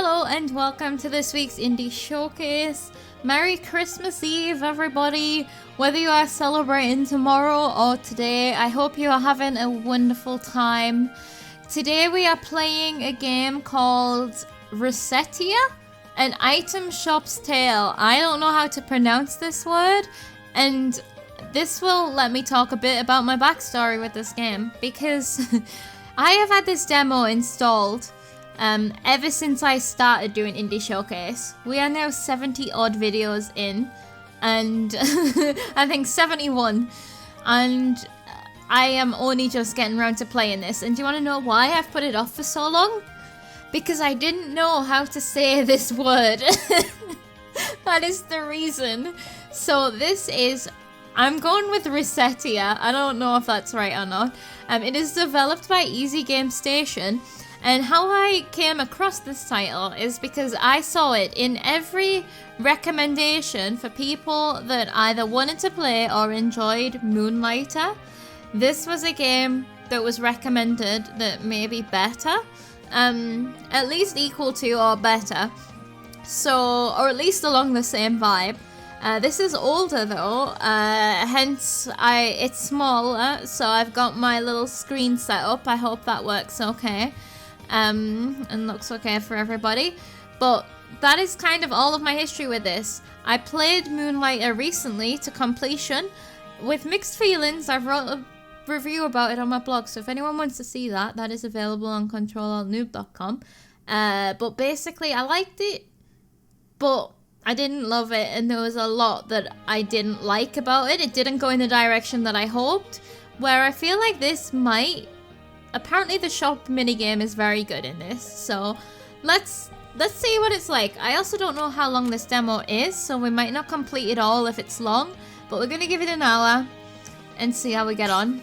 Hello and welcome to this week's Indie Showcase. Merry Christmas Eve, everybody. Whether you are celebrating tomorrow or today, I hope you are having a wonderful time. Today we are playing a game called Recettear, an item shop's tale. I don't know how to pronounce this word, and this will let me talk a bit about my backstory with this game, because I have had this demo installed ever since I started doing Indie Showcase. We are now 70 odd videos in, and I think 71, and I am only just getting around to playing this. And do you want to know why I've put it off for so long? Because I didn't know how to say this word. That is the reason. So this is, I'm going with Recettear. I don't know if that's right or not. It is developed by Easy Game Station. And how I came across this title is because I saw it in every recommendation for people that either wanted to play or enjoyed Moonlighter. This was a game that was recommended that may be better, at least equal to or better, so, or at least along the same vibe. This is older though, hence it's smaller, so I've got my little screen set up. I hope that works okay. And looks okay for everybody. But that is kind of all of my history with this. I played Moonlighter recently to completion with mixed feelings. I've wrote a review about it on my blog, so if anyone wants to see that, that is available on CtrlAltNoob.com. But basically I liked it, but I didn't love it, and there was a lot that I didn't like about it. It didn't go in the direction that I hoped, where I feel like this might. Apparently the shop minigame is very good in this, so let's see what it's like. I also don't know how long this demo is, so we might not complete it all if it's long, but we're gonna give it an hour and see how we get on.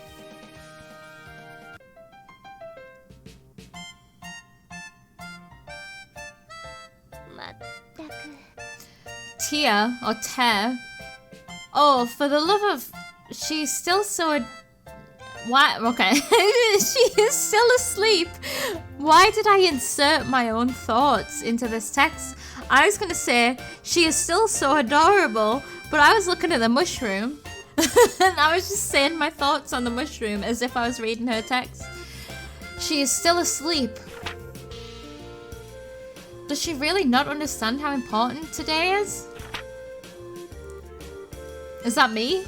Tia, or Tear. Oh, for the love of... She's still so... Why? Okay. She is still asleep. Why did I insert my own thoughts into this text? I was going to say, she is still so adorable, but I was looking at the mushroom. And I was just saying my thoughts on the mushroom as if I was reading her text. She is still asleep. Does she really not understand how important today is? Is that me?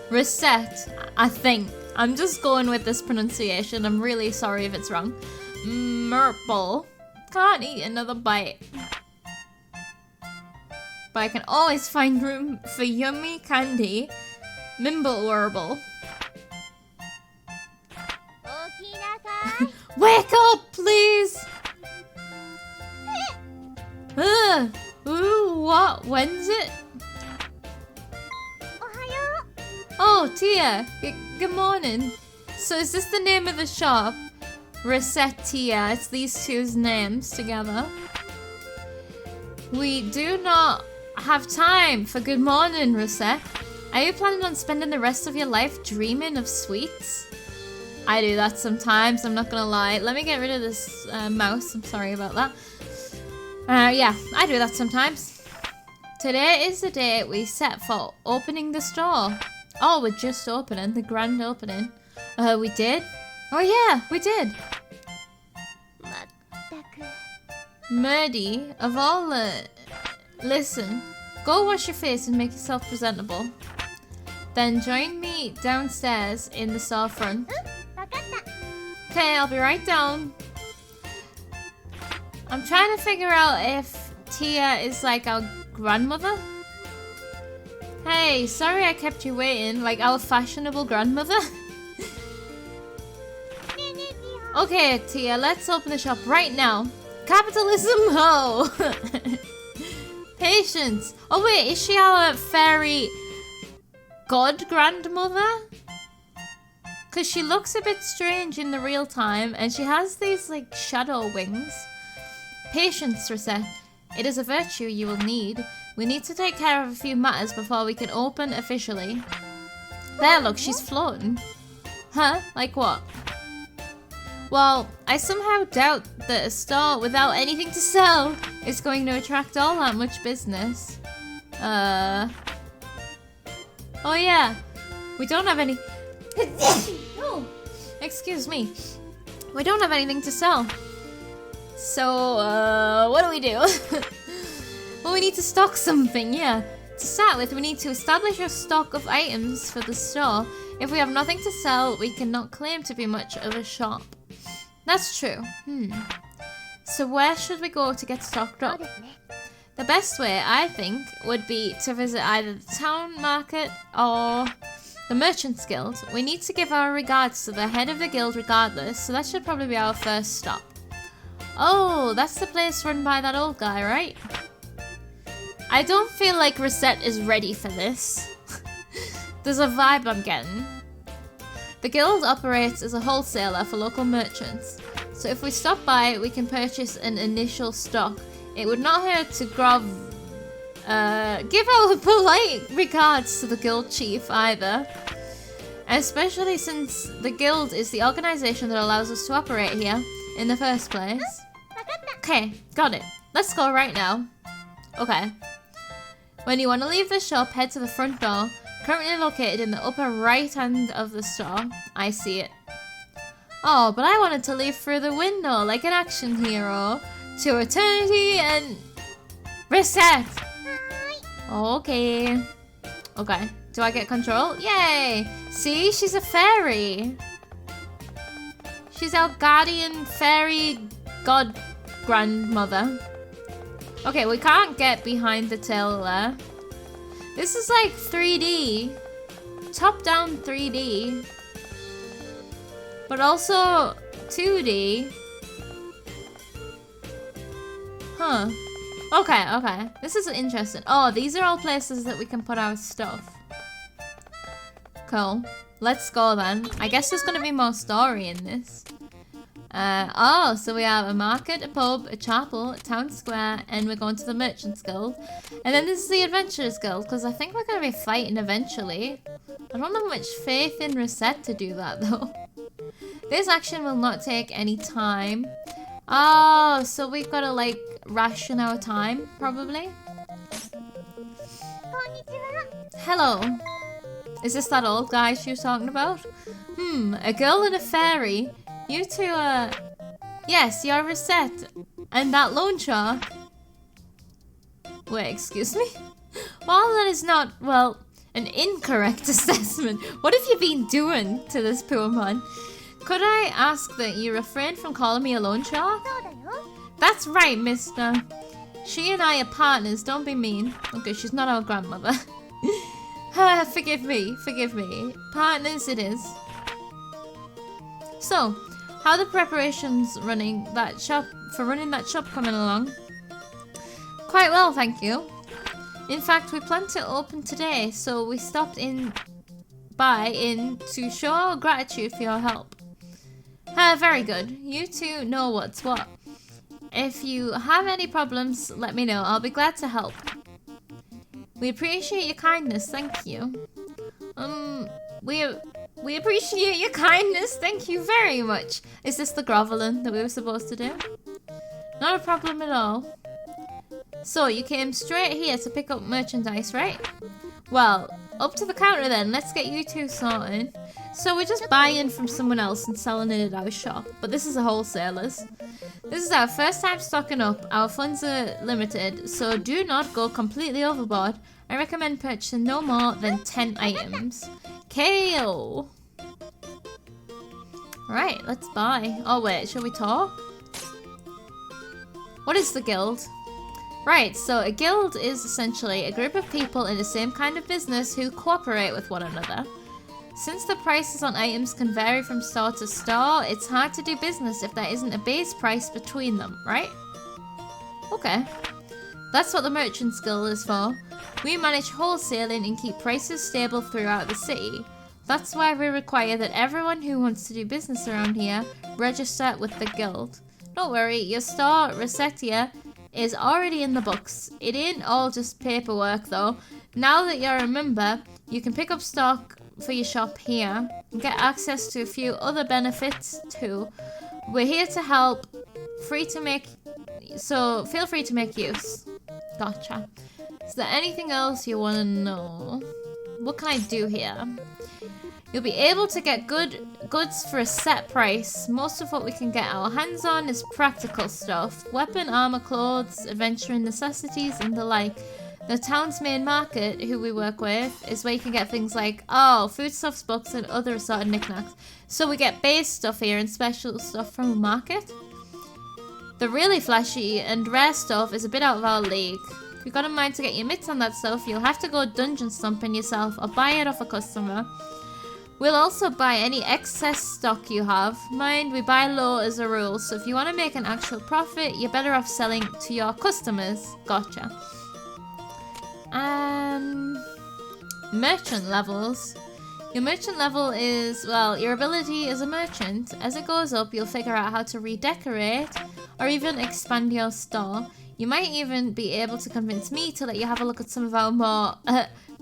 Recette, I think. I'm just going with this pronunciation. I'm really sorry if it's wrong. Merple. Can't eat another bite. But I can always find room for yummy candy. Mimblewurble. Wake up, please! Ooh, what? When's it? Oh, Tia, good morning. So is this the name of the shop? Recettear, it's these two's names together. We do not have time for good morning, Recette. Are you planning on spending the rest of your life dreaming of sweets? I do that sometimes, I'm not gonna lie. Let me get rid of this mouse, I'm sorry about that. Yeah, I do that sometimes. Today is the day we set for opening the store. Oh, we're just opening, the grand opening. We did? Oh yeah, we did. Murdy, of all the... Listen, go wash your face and make yourself presentable. Then join me downstairs in the storefront. Okay, I'll be right down. I'm trying to figure out if Tia is like our grandmother. Hey, sorry I kept you waiting, like our fashionable grandmother. Okay, Tia, let's open the shop right now. Capitalism, ho! Patience. Oh wait, is she our fairy god grandmother? Because she looks a bit strange in the real time, and she has these like shadow wings. Patience, Recette. It is a virtue you will need. We need to take care of a few matters before we can open officially. There, look, she's floating. Huh? Like what? Well, I somehow doubt that a store without anything to sell is going to attract all that much business. Oh yeah, we don't have any... Oh, excuse me. We don't have anything to sell. So, what do? Well, we need to stock something, yeah. To start with, we need to establish a stock of items for the store. If we have nothing to sell, we cannot claim to be much of a shop. That's true. So where should we go to get stocked up? The best way, I think, would be to visit either the town market or the Merchants Guild. We need to give our regards to the head of the guild regardless, so that should probably be our first stop. Oh, that's the place run by that old guy, right? I don't feel like Recette is ready for this. There's a vibe I'm getting. The guild operates as a wholesaler for local merchants, so if we stop by, we can purchase an initial stock. It would not hurt to give our polite regards to the guild chief either. Especially since the guild is the organization that allows us to operate here in the first place. Okay, got it. Let's go right now. Okay. When you want to leave the shop, head to the front door, currently located in the upper right hand of the store. I see it. Oh, but I wanted to leave through the window like an action hero. To eternity and reset. Okay. Okay. Do I get control? Yay! See, she's a fairy. She's our guardian fairy god grandmother. Okay, we can't get behind the tail there. This is like 3D. Top-down 3D. But also 2D. Huh. Okay, okay. This is interesting. Oh, these are all places that we can put our stuff. Cool. Let's go then. I guess there's going to be more story in this. Oh, so we have a market, a pub, a chapel, a town square, and we're going to the Merchants Guild. And then this is the Adventurers Guild, because I think we're going to be fighting eventually. I don't have much faith in Recette to do that, though. This action will not take any time. Oh, so we've got to, like, ration our time, probably. Hello. Is this that old guy she was talking about? A girl and a fairy. You two are... Yes, you're Recette. And that loan shark. Wait, excuse me? While that is not, well, an incorrect assessment, what have you been doing to this poor man? Could I ask that you refrain from calling me a loan shark? That's right, mister. She and I are partners, don't be mean. Okay, she's not our grandmother. Forgive me, forgive me. Partners it is. So, how are the preparations running that shop coming along? Quite well, thank you. In fact, we plan to open today, so we stopped by to show our gratitude for your help. Very good. You two know what's what. If you have any problems, let me know. I'll be glad to help. We appreciate your kindness, thank you. We appreciate your kindness, thank you very much. Is this the groveling that we were supposed to do? Not a problem at all. So, you came straight here to pick up merchandise, right? Well, up to the counter then, let's get you two sorted. So we're just buying from someone else and selling it at our shop, but this is a wholesaler's. This is our first time stocking up, our funds are limited, so do not go completely overboard. I recommend purchasing no more than 10 items. KO! Right, let's buy. Oh wait, shall we talk? What is the guild? Right, so a guild is essentially a group of people in the same kind of business who cooperate with one another. Since the prices on items can vary from store to store, it's hard to do business if there isn't a base price between them, right? Okay. That's what the Merchants Guild is for. We manage wholesaling and keep prices stable throughout the city. That's why we require that everyone who wants to do business around here register with the guild. Don't worry, your store, Recettear, is already in the books. It ain't all just paperwork though. Now that you're a member, you can pick up stock for your shop here and get access to a few other benefits too. We're here to help. Free to make... So, feel free to make use. Gotcha. Is there anything else you want to know? What can I do here? You'll be able to get goods for a set price. Most of what we can get our hands on is practical stuff. Weapon, armor, clothes, adventuring necessities, and the like. The town's main market, who we work with, is where you can get things like, foodstuffs, books, and other assorted knickknacks. So we get base stuff here and special stuff from a market. The really flashy and rare stuff is a bit out of our league. If you've got a mind to get your mitts on that stuff, you'll have to go dungeon stomping yourself or buy it off a customer. We'll also buy any excess stock you have. Mind, we buy low as a rule, so if you want to make an actual profit, you're better off selling to your customers. Gotcha. Merchant levels. Your merchant level is, well, your ability as a merchant. As it goes up, you'll figure out how to redecorate or even expand your store. You might even be able to convince me to let you have a look at some of our more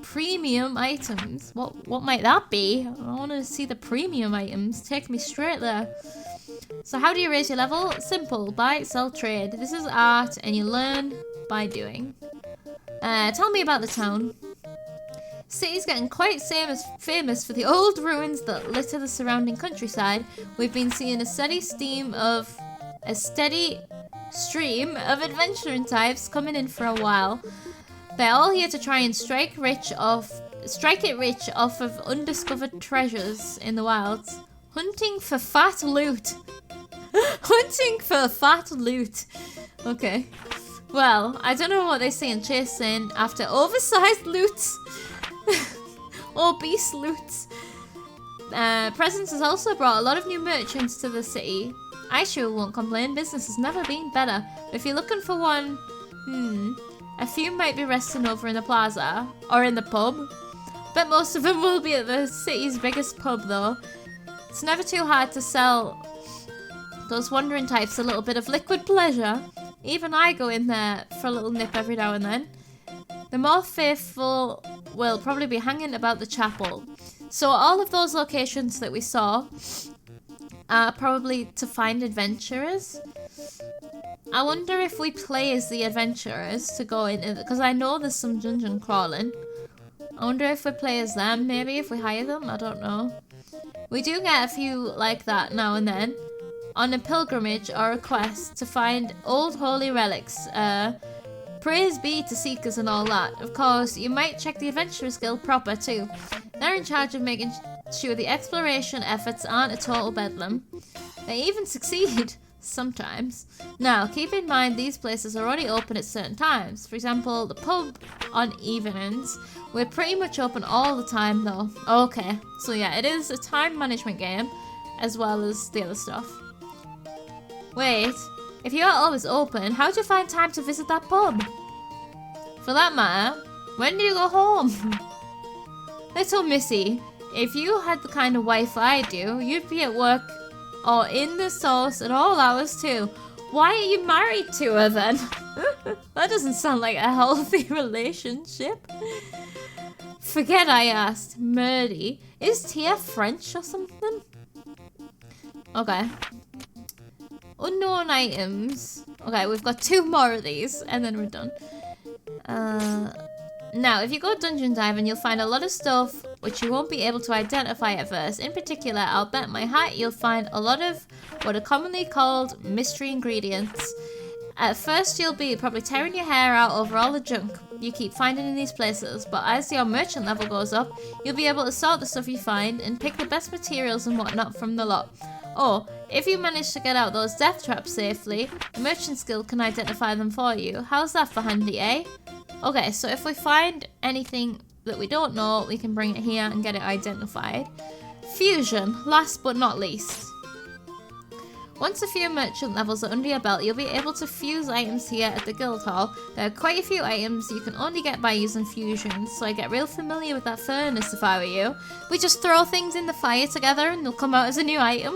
premium items. What might that be? I want to see the premium items. Take me straight there. So how do you raise your level? Simple. Buy, sell, trade. This is art and you learn by doing. Tell me about the town. City's getting quite famous for the old ruins that litter the surrounding countryside. We've been seeing a steady stream of adventuring types coming in for a while. They're all here to try and strike it rich off of undiscovered treasures in the wilds. Hunting for fat loot. Hunting for fat loot. Okay. Well, I don't know what they say in chasing after oversized loot. Obese loot. Presence has also brought a lot of new merchants to the city. I sure won't complain, business has never been better. But if you're looking for one, a few might be resting over in the plaza or in the pub. Bet most of them will be at the city's biggest pub though. It's never too hard to sell those wandering types a little bit of liquid pleasure. Even I go in there for a little nip every now and then. The more faithful will probably be hanging about the chapel. So all of those locations that we saw are probably to find adventurers. I wonder if we play as the adventurers to go in, because I know there's some dungeon crawling. I wonder if we play as them, maybe if we hire them, I don't know. We do get a few like that now and then on a pilgrimage or a quest to find old holy relics. Praise be to seekers and all that. Of course, you might check the Adventurers Guild proper too. They're in charge of making sure the exploration efforts aren't a total bedlam. They even succeed. Sometimes. Now, keep in mind these places are only open at certain times. For example, the pub on evenings. We're pretty much open all the time though. Okay, so yeah, it is a time management game as well as the other stuff. Wait, if you are always open, how do you find time to visit that pub? For that matter, when do you go home? Little Missy, if you had the kind of wife I do, you'd be at work or in the sauce at all hours too. Why are you married to her then? That doesn't sound like a healthy relationship. Forget I asked. Murdy. Is Tia French or something? Okay. Unknown items. Okay, we've got 2 more of these and then we're done. Now, if you go dungeon diving, you'll find a lot of stuff which you won't be able to identify at first. In particular, I'll bet my hat you'll find a lot of what are commonly called mystery ingredients. At first, you'll be probably tearing your hair out over all the junk you keep finding in these places, but as your merchant level goes up, you'll be able to sort the stuff you find and pick the best materials and whatnot from the lot. Or, if you manage to get out those death traps safely, the merchant skill can identify them for you. How's that for handy, eh? Okay, so if we find anything that we don't know, we can bring it here and get it identified. Fusion, last but not least. Once a few merchant levels are under your belt, you'll be able to fuse items here at the guild hall. There are quite a few items you can only get by using fusions, so I get real familiar with that furnace if I were you. We just throw things in the fire together and they'll come out as a new item.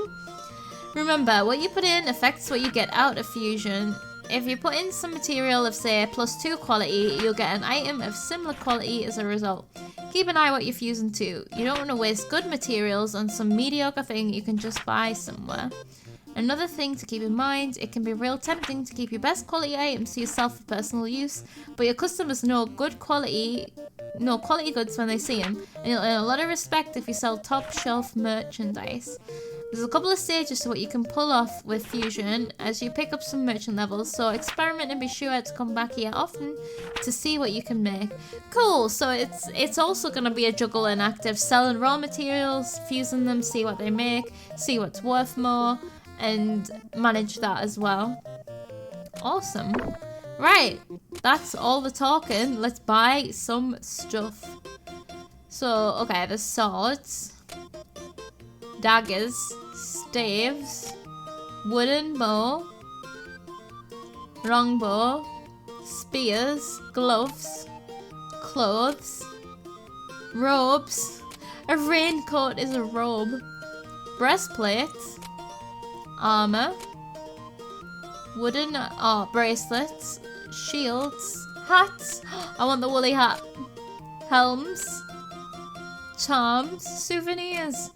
Remember, what you put in affects what you get out of fusion. If you put in some material of, say, +2 quality, you'll get an item of similar quality as a result. Keep an eye what you're fusing to. You don't want to waste good materials on some mediocre thing you can just buy somewhere. Another thing to keep in mind, it can be real tempting to keep your best quality items to yourself for personal use, but your customers know quality goods when they see them, and you'll earn a lot of respect if you sell top shelf merchandise. There's a couple of stages to what you can pull off with Fusion as you pick up some merchant levels, so experiment and be sure to come back here often to see what you can make. Cool, so it's also going to be a juggle and active, selling raw materials, fusing them, see what they make, see what's worth more, and manage that as well. Awesome. Right, that's all the talking. Let's buy some stuff. So, okay, there's swords, daggers, staves, wooden bow, longbow, spears, gloves, clothes, robes. A raincoat is a robe. Breastplate, armor, wooden bracelets, shields, hats. I want the woolly hat. Helms, charms, souvenirs.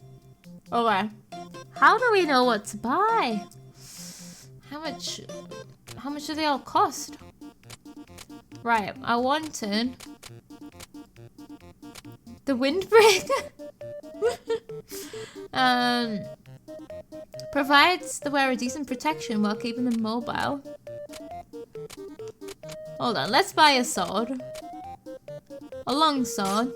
Okay. How do we know what to buy? How much do they all cost? Right, I wanted the windbreaker. Provides the wearer decent protection while keeping them mobile. Hold on, let's buy a sword. A long sword.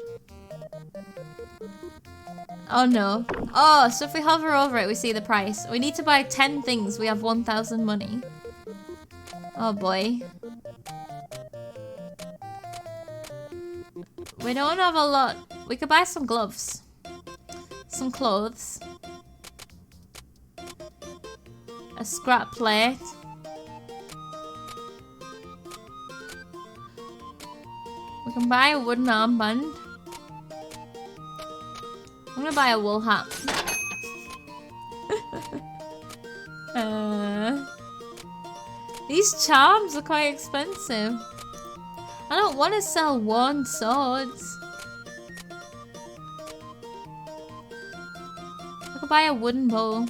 Oh no. Oh, so if we hover over it, we see the price. We need to buy 10 things. We have 1,000 money. Oh boy. We don't have a lot. We could buy some gloves. Some clothes. A scrap plate. We can buy a wooden armband. I'm gonna buy a wool hat. These charms are quite expensive. I don't want to sell worn swords. I could buy a wooden bowl.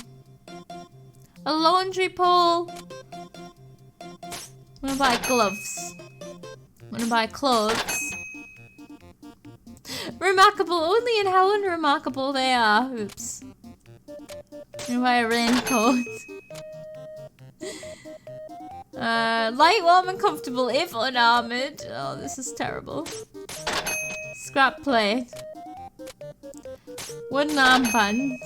A laundry pole. I'm gonna buy gloves. I'm gonna buy clothes. Remarkable only in how unremarkable they are. Oops. I'm gonna buy a raincoat. Light, warm, and comfortable if unarmored. Oh, this is terrible. Scrap plate. Wooden armband.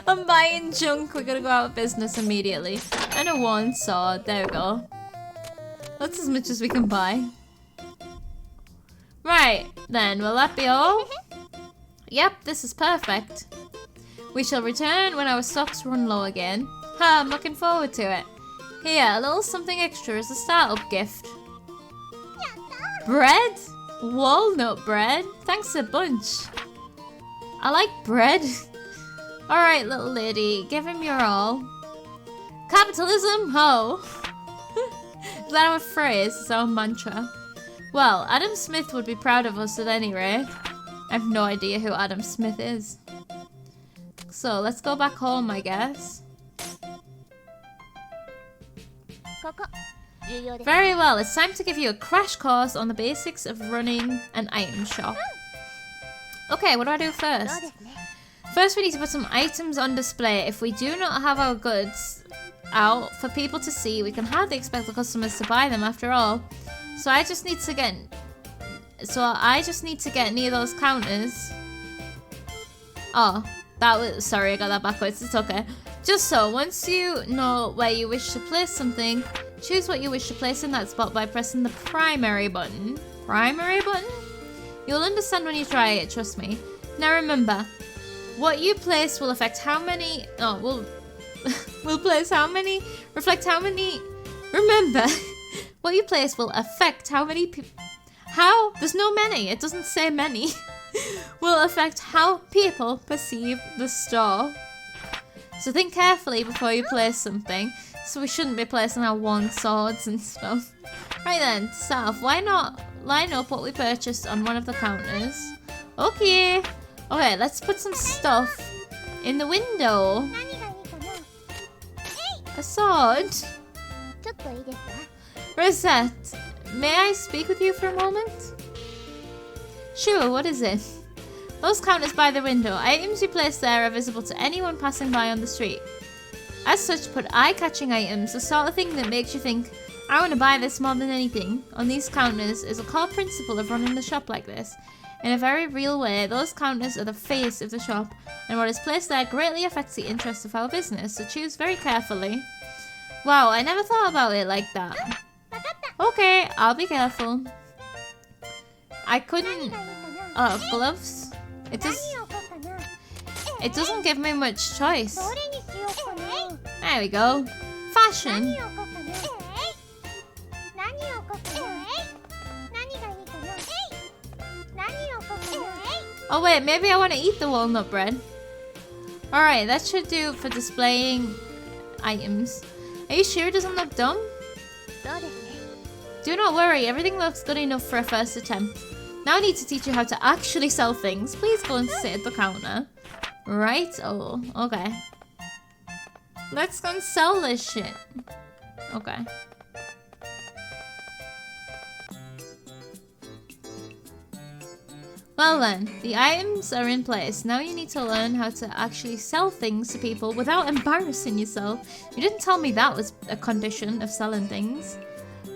I'm buying junk. We're gonna go out of business immediately. And a worn sword. There we go. That's as much as we can buy. Right, then. Will that be all? Yep, this is perfect. We shall return when our stocks run low again. Ha, I'm looking forward to it. Here, a little something extra as a startup gift. Bread? Walnut bread? Thanks a bunch. I like bread. Alright, little lady, give him your all. Capitalism, ho! Is that our phrase? It's our mantra. Well, Adam Smith would be proud of us at any rate. I have no idea who Adam Smith is. So, let's go back home, I guess. Very well, it's time to give you a crash course on the basics of running an item shop. Okay, what do I do first? First, we need to put some items on display. If we do not have our goods out for people to see, we can hardly expect the customers to buy them after all. So I just need to get near those counters. Oh, that was, sorry, I got that backwards. It's okay. Just so, once you know where you wish to place something, choose what you wish to place in that spot by pressing the primary button. Primary button? You'll understand when you try it, trust me. Now remember, what you place will affect how many... Oh, will place how many... Reflect how many... Remember, what you place will affect how many people... How? There's no many. It doesn't say many. Will affect how people perceive the store. So think carefully before you place something. So we shouldn't be placing our worn swords and stuff. Right then, to start off, why not line up what we purchased on one of the counters? Okay. Okay, let's put some stuff in the window. A sword. Recette, may I speak with you for a moment? Sure, what is it? Those counters by the window. Items you place there are visible to anyone passing by on the street. As such, put eye-catching items, the sort of thing that makes you think, I want to buy this more than anything, on these counters is a core principle of running the shop like this. In a very real way, those counters are the face of the shop, and what is placed there greatly affects the interests of our business, so choose very carefully. Wow, I never thought about it like that. Okay, I'll be careful. I couldn't... Oh, gloves? It doesn't give me much choice. There we go. Fashion. Oh wait, maybe I want to eat the walnut bread. Alright, that should do for displaying items. Are you sure it doesn't look dumb? Do not worry, everything looks good enough for a first attempt. Now I need to teach you how to actually sell things. Please go and sit at the counter. Right? Oh, okay. Let's go and sell this shit. Okay. Well then, the items are in place. Now you need to learn how to actually sell things to people without embarrassing yourself. You didn't tell me that was a condition of selling things.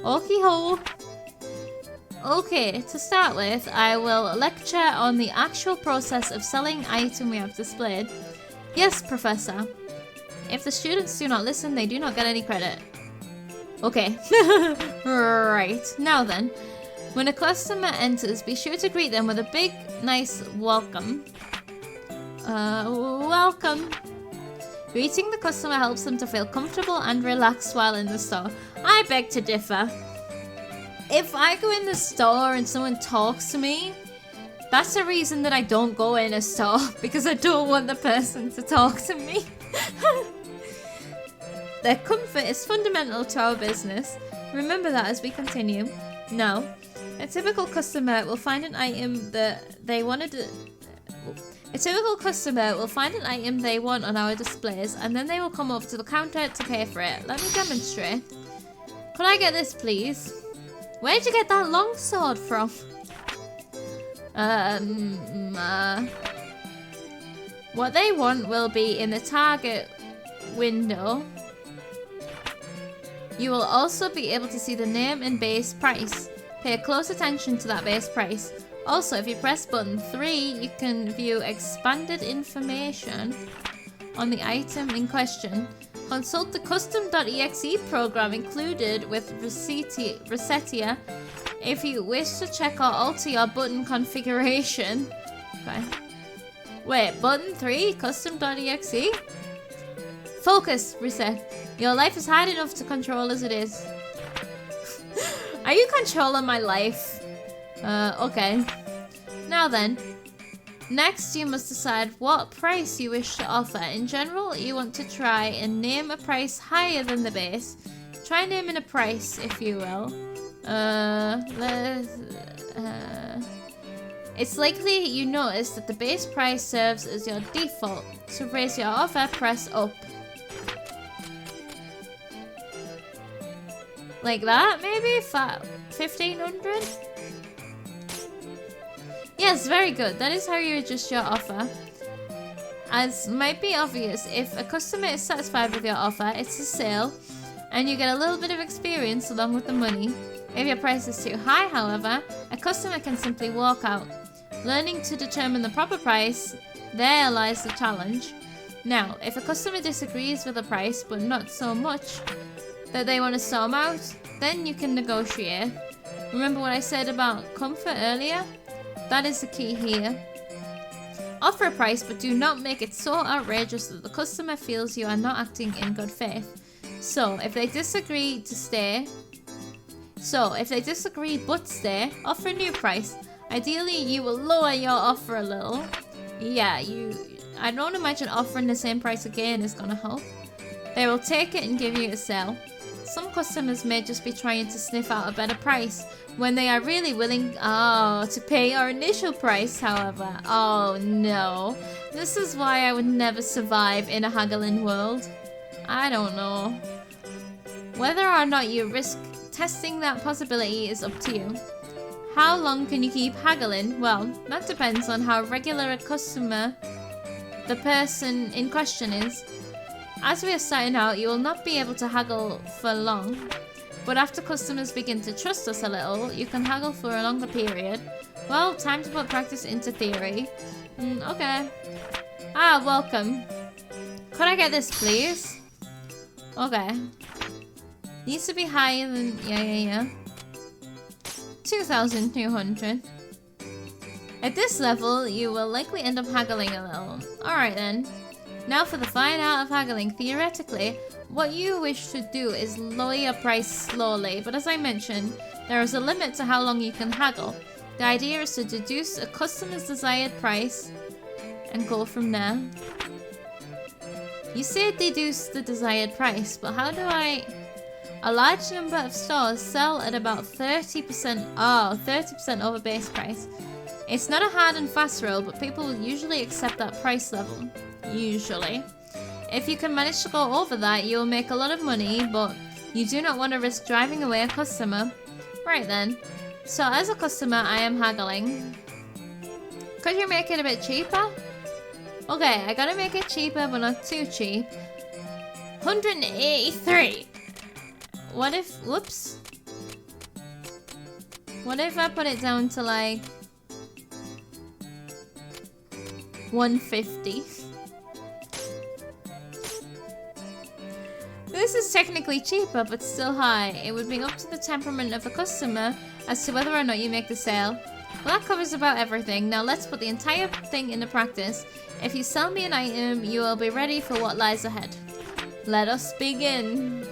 Okie ho. Okay, to start with, I will lecture on the actual process of selling item we have displayed. Yes, Professor. If the students do not listen, they do not get any credit. Okay. Right. Now then. When a customer enters, be sure to greet them with a big, nice welcome. Welcome. Greeting the customer helps them to feel comfortable and relaxed while in the store. I beg to differ. If I go in the store and someone talks to me, that's the reason that I don't go in a store, because I don't want the person to talk to me. Their comfort is fundamental to our business. Remember that as we continue. Now, a typical customer will find an item that they wanted to... A typical customer will find an item they want on our displays, and then they will come up to the counter to pay for it. Let me demonstrate. Could I get this, please? Where'd you get that long sword from? What they want will be in the target window. You will also be able to see the name and base price. Pay close attention to that base price. Also, if you press button 3, you can view expanded information on the item in question. Consult the custom.exe program included with Recettear if you wish to check or alter your button configuration. Okay. Wait, button 3? Custom.exe? Focus, Recette. Your life is hard enough to control as it is. Are you controlling my life? Okay. Now then. Next, you must decide what price you wish to offer. In general, you want to try and name a price higher than the base. Try naming a price, if you will. It's likely you notice that the base price serves as your default. To raise your offer, press up. Like that, maybe? 1500? Yes, very good. That is how you adjust your offer. As might be obvious, if a customer is satisfied with your offer, it's a sale, and you get a little bit of experience along with the money. If your price is too high, however, a customer can simply walk out. Learning to determine the proper price, there lies the challenge. Now, if a customer disagrees with the price, but not so much that they want to storm out, then you can negotiate. Remember what I said about comfort earlier? That is the key here. Offer a price, but do not make it so outrageous that the customer feels you are not acting in good faith. So, if they disagree but stay, offer a new price. Ideally, you will lower your offer a little. Yeah, I don't imagine offering the same price again is gonna help. They will take it and give you a sale. Some customers may just be trying to sniff out a better price when they are really willing to pay our initial price, however. Oh no. This is why I would never survive in a haggling world. I don't know. Whether or not you risk testing that possibility is up to you. How long can you keep haggling? Well, that depends on how regular a customer the person in question is. As we are starting out, you will not be able to haggle for long. But after customers begin to trust us a little, you can haggle for a longer period. Well, time to put practice into theory. Okay. Ah, welcome. Could I get this, please? Okay. Needs to be higher than... Yeah. 2,200. At this level, you will likely end up haggling a little. Alright then. Now for the fine art of haggling. Theoretically, what you wish to do is lower your price slowly, but as I mentioned, there is a limit to how long you can haggle. The idea is to deduce a customer's desired price and go from there. You say deduce the desired price, but how do I... A large number of stores sell at about 30%. Oh, 30% over base price. It's not a hard and fast rule, but people will usually accept that price level. Usually. If you can manage to go over that, you will make a lot of money, but you do not want to risk driving away a customer. Right then. So as a customer, I am haggling. Could you make it a bit cheaper? Okay, I gotta make it cheaper, but not too cheap. 183. What if... Whoops. What if I put it down to like... 150? This is technically cheaper, but still high. It would be up to the temperament of a customer as to whether or not you make the sale. Well, that covers about everything. Now let's put the entire thing into practice. If you sell me an item, you will be ready for what lies ahead. Let us begin.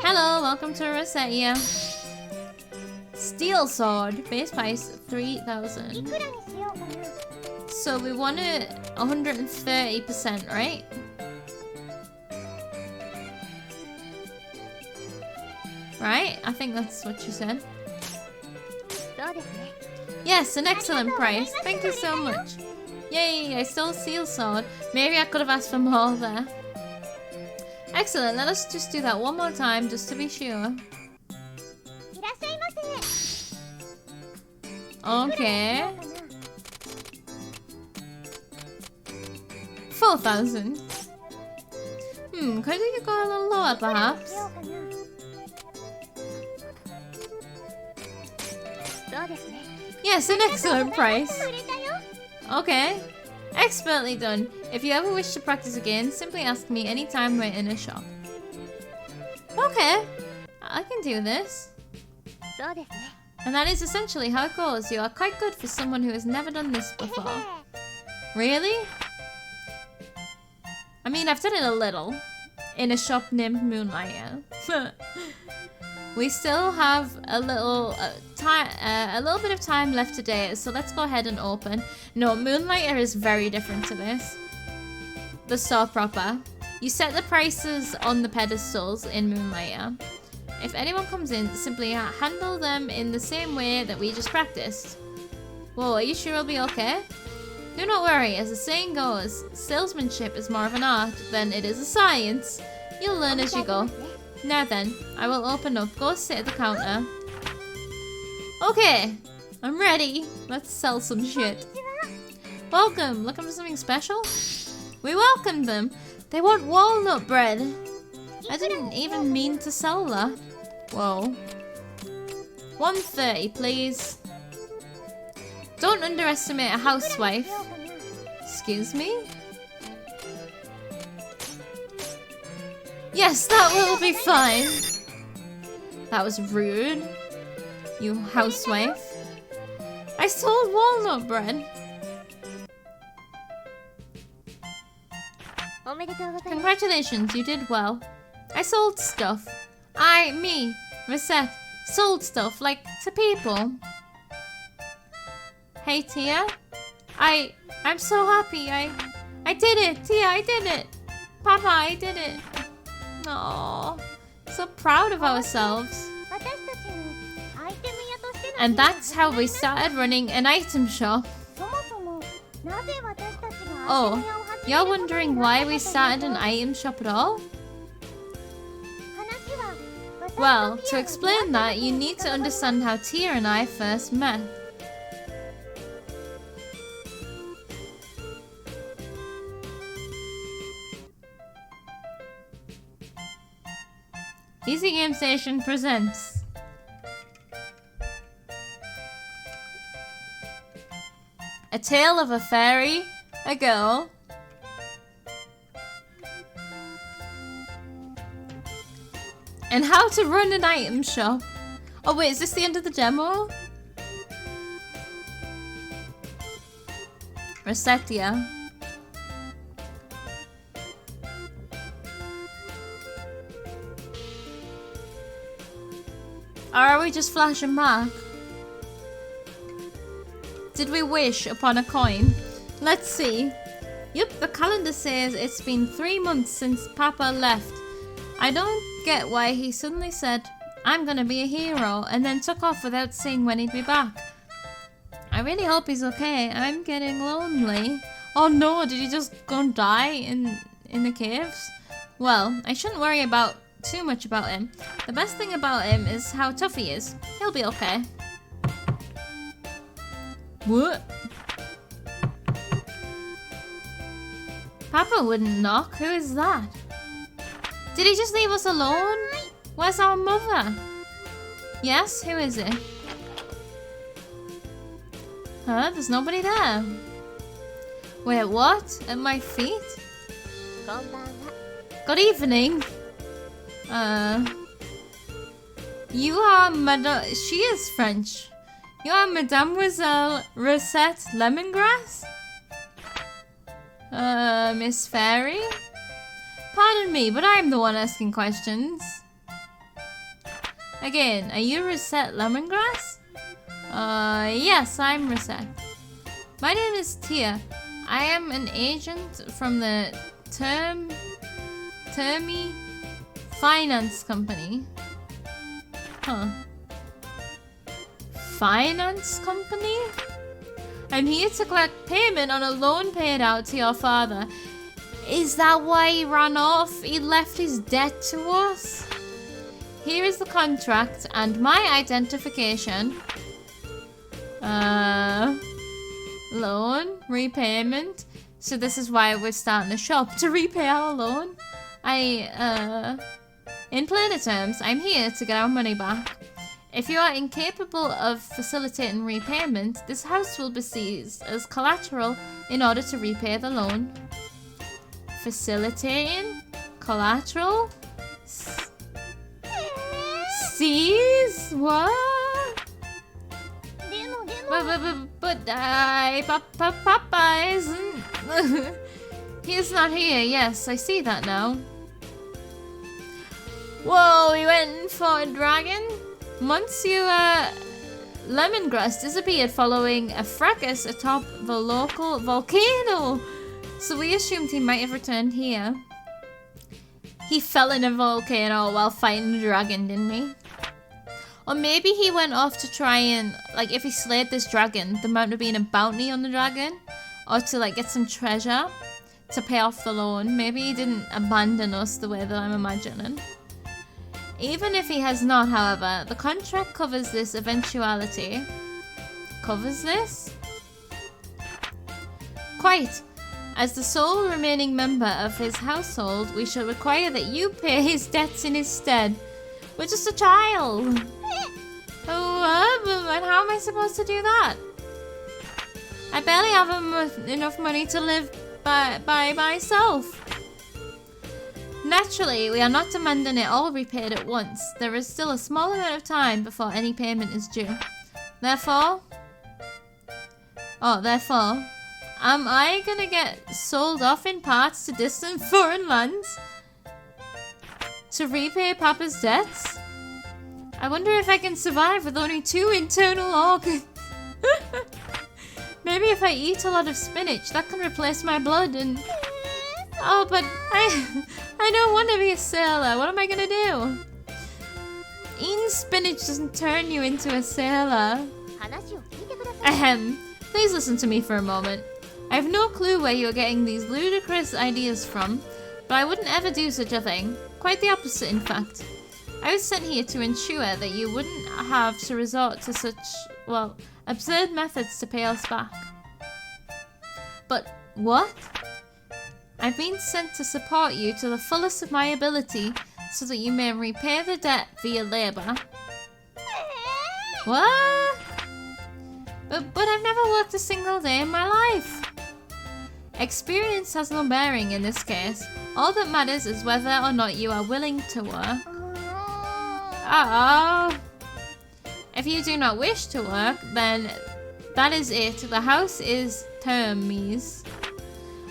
Hello, welcome to Recettear. Steel sword, base price 3,000. So we want it 130%, right? Right? I think that's what you said. Yes, an excellent price. Thank you so much. Yay, I stole a steel sword. Maybe I could have asked for more there. Excellent, let us just do that one more time just to be sure. Okay. 4,000. Could you go a little lower perhaps? Yes, an excellent price. Okay. Expertly done. If you ever wish to practice again, simply ask me anytime we're in a shop. Okay. I can do this. And that is essentially how it goes. You are quite good for someone who has never done this before. Really? I mean, I've done it a little. In a shop named Moonlighter. We still have a little bit of time left today, so let's go ahead and open. No, Moonlighter is very different to this. The store proper. You set the prices on the pedestals in Moonlighter. If anyone comes in, simply handle them in the same way that we just practiced. Whoa, are you sure it'll be okay? Do not worry, as the saying goes, salesmanship is more of an art than it is a science. You'll learn as you go. Now then, I will open up. Go sit at the counter. Okay, I'm ready. Let's sell some shit. Welcome. Looking for something special? We welcomed them. They want walnut bread. I didn't even mean to sell that. Whoa. 130, please. Don't underestimate a housewife. Excuse me? Yes, that will be fine. That was rude. You housewife. I sold walnut bread. Congratulations, you did well. I sold stuff. Me, Recette, sold stuff, like, to people. Hey, Tia. I'm so happy. I did it, Tia, I did it. Papa, I did it. Oh, so proud of ourselves. And that's how we started running an item shop. Oh, you're wondering why we started an item shop at all? Well, to explain that, you need to understand how Tia and I first met. Easy Game Station presents A Tale of a Fairy, a Girl, and How to Run an Item Shop. Oh wait, is this the end of the demo? Recettear. Or are we just flashing back? Did we wish upon a coin? Let's see. Yep, the calendar says it's been 3 months since Papa left. I don't get why he suddenly said, I'm gonna be a hero, and then took off without saying when he'd be back. I really hope he's okay. I'm getting lonely. Oh no, did he just go and die in the caves? Well, I shouldn't worry too much about him. The best thing about him is how tough he is. He'll be okay. What? Papa wouldn't knock. Who is that? Did he just leave us alone? Where's our mother? Yes, who is it? Huh? There's nobody there. Wait, what? At my feet? Good evening. You are Madame... She is French. You are Mademoiselle Recette Lemongrass? Miss Fairy? Pardon me, but I'm the one asking questions. Again, are you Recette Lemongrass? Yes, I'm Recette. My name is Tia. I am an agent from the Termi Finance Company. Huh. Finance Company? I'm here to collect payment on a loan paid out to your father. Is that why he ran off? He left his debt to us? Here is the contract and my identification. Loan, repayment. So this is why we're starting a shop, to repay our loan. In plainer terms, I'm here to get our money back. If you are incapable of facilitating repayment, this house will be seized as collateral in order to repay the loan. Facilitating? Collateral? Seize? What? But Papa isn't... He's not here, yes, I see that now. Whoa, we went for a dragon? Monsieur Lemongrass disappeared following a fracas atop the local volcano. So we assumed he might have returned here. He fell in a volcano while fighting a dragon, didn't he? Or maybe he went off to try and, like, if he slayed this dragon, there might have been a bounty on the dragon. Or to, like, get some treasure to pay off the loan. Maybe he didn't abandon us the way that I'm imagining. Even if he has not, however, the contract covers this eventuality. Covers this? Quite. As the sole remaining member of his household, we shall require that you pay his debts in his stead. We're just a child. Oh, and how am I supposed to do that? I barely have enough money to live by myself. Naturally, we are not demanding it all repaid at once. There is still a small amount of time before any payment is due. Therefore, am I gonna get sold off in parts to distant foreign lands to repay Papa's debts? I wonder if I can survive with only 2 internal organs. Maybe if I eat a lot of spinach, that can replace my blood and... Oh, but I don't want to be a sailor. What am I gonna do? Eating spinach doesn't turn you into a sailor. Ahem. Please listen to me for a moment. I have no clue where you are getting these ludicrous ideas from, but I wouldn't ever do such a thing. Quite the opposite, in fact. I was sent here to ensure that you wouldn't have to resort to such, well, absurd methods to pay us back. But what? I've been sent to support you to the fullest of my ability so that you may repay the debt via labor. What? But I've never worked a single day in my life. Experience has no bearing in this case. All that matters is whether or not you are willing to work. Uh-oh. If you do not wish to work, then that is it. The house is Termes,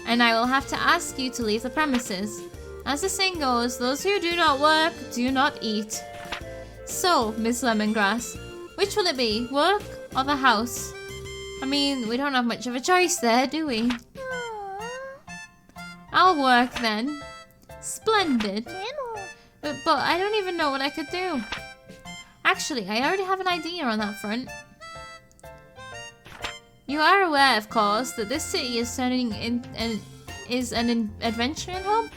and I will have to ask you to leave the premises. As the saying goes, those who do not work do not eat. So, Miss Lemongrass, which will it be, work or the house? I mean, we don't have much of a choice there, do we? I'll work then. Splendid. But I don't even know what I could do. Actually, I already have an idea on that front. You are aware, of course, that this city is turning is an adventuring hub?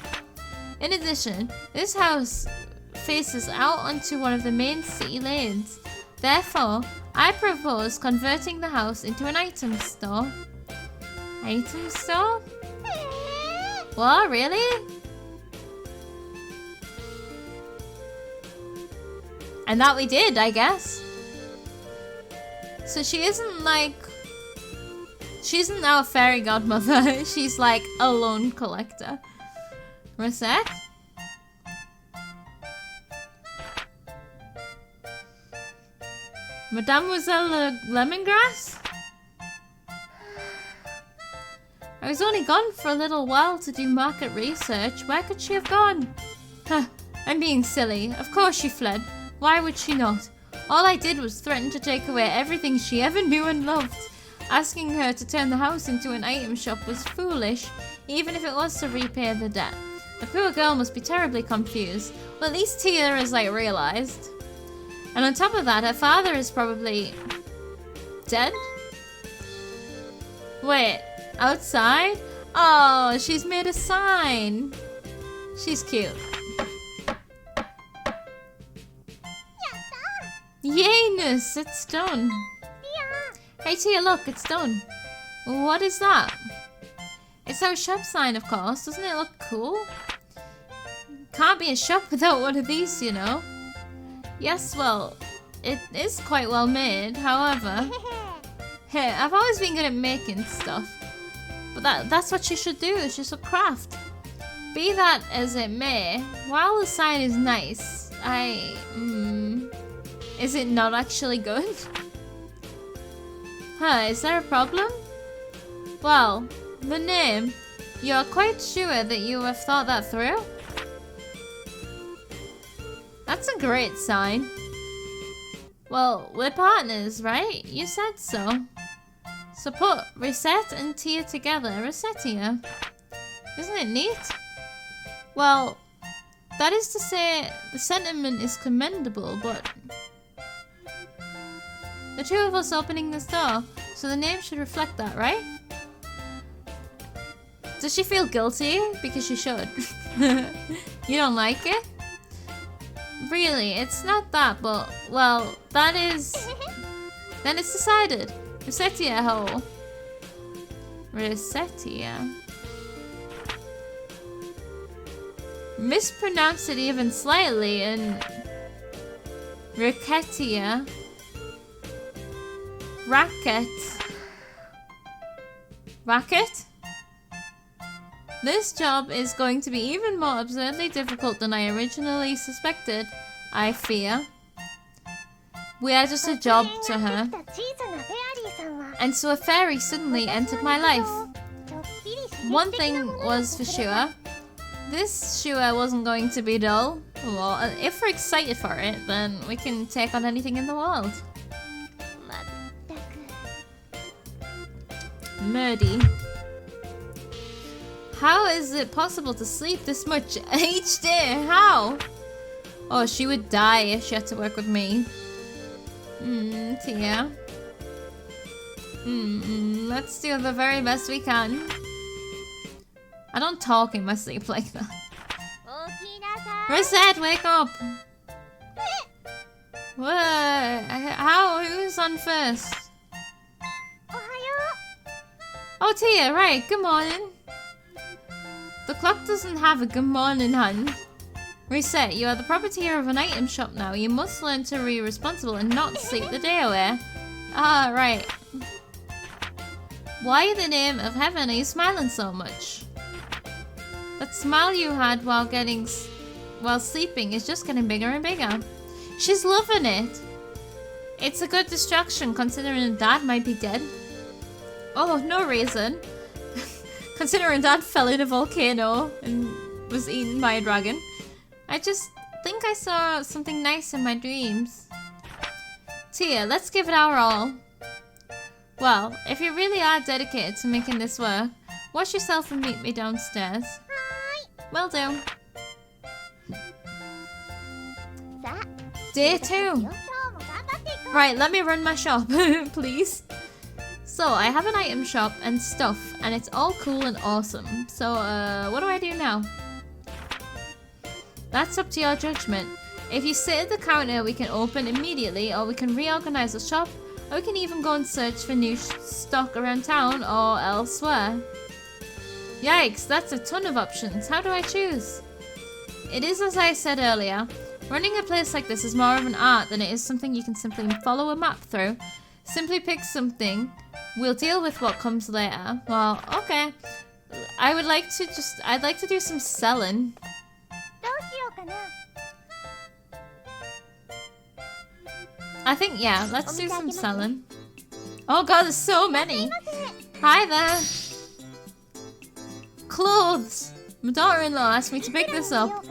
In addition, this house faces out onto one of the main city lanes. Therefore, I propose converting the house into an item store. Item store? What, really? And that we did, I guess. So she isn't now a fairy godmother. She's like a loan collector. Recette? Mademoiselle Lemongrass? I was only gone for a little while to do market research. Where could she have gone? Huh, I'm being silly. Of course she fled. Why would she not? All I did was threaten to take away everything she ever knew and loved. Asking her to turn the house into an item shop was foolish, even if it was to repay the debt. The poor girl must be terribly confused. Well, at least Tia is like realized. And on top of that, her father is probably dead? Wait, outside? Oh, she's made a sign. She's cute. Yayness, it's done. Hey Tia, look, it's done. What is that? It's our shop sign, of course. Doesn't it look cool? Can't be a shop without one of these, you know. Yes, well, it is quite well made, however. Hey, I've always been good at making stuff. But that's what she should do, she should craft. Be that as it may, while the sign is nice, is it not actually good? Huh, is there a problem? Well, the name. You're quite sure that you have thought that through? That's a great sign. Well, we're partners, right? You said so. So put Recette and Tia together, Recettear. Isn't it neat? Well, that is to say, the sentiment is commendable, but the two of us opening this door, so the name should reflect that, right? Does she feel guilty? Because she should. You don't like it? Really, it's not that, but, well, that is... Then it's decided. Recettear ho. Recettear. Mispronounce it even slightly in Recettear. Racket. Racket? This job is going to be even more absurdly difficult than I originally suspected, I fear. We are just a job to her. And so a fairy suddenly entered my life. One thing was for sure. This sure wasn't going to be dull. Well, if we're excited for it, then we can take on anything in the world. Murdy. How is it possible to sleep this much each day? How? Oh, she would die if she had to work with me. Tia. Let's do the very best we can. I don't talk in my sleep like that. Recette, wake up! What? How? Who's on first? Oh, Tia, right. Good morning. The clock doesn't have a good morning hand. Recette, you are the proprietor of an item shop now. You must learn to be responsible and not sleep the day away. Ah, right. Why in the name of heaven are you smiling so much? That smile you had while sleeping is just getting bigger and bigger. She's loving it. It's a good distraction considering Dad might be dead. Oh, no reason. Considering Dad fell in a volcano and was eaten by a dragon. I just think I saw something nice in my dreams. Tia, let's give it our all. Well, if you really are dedicated to making this work, wash yourself and meet me downstairs. Will do. Day 2. Right, let me run my shop, please. So, I have an item shop and stuff, and it's all cool and awesome. So, what do I do now? That's up to your judgment. If you sit at the counter, we can open immediately, or we can reorganize the shop, or we can even go and search for new stock around town or elsewhere. Yikes, that's a ton of options. How do I choose? It is as I said earlier. Running a place like this is more of an art than it is something you can simply follow a map through. Simply pick something. We'll deal with what comes later. Well, okay. I'd like to do some selling. I think, yeah, let's do some selling. Oh god, there's so many. Hi there. Clothes. My daughter-in-law asked me to pick this up.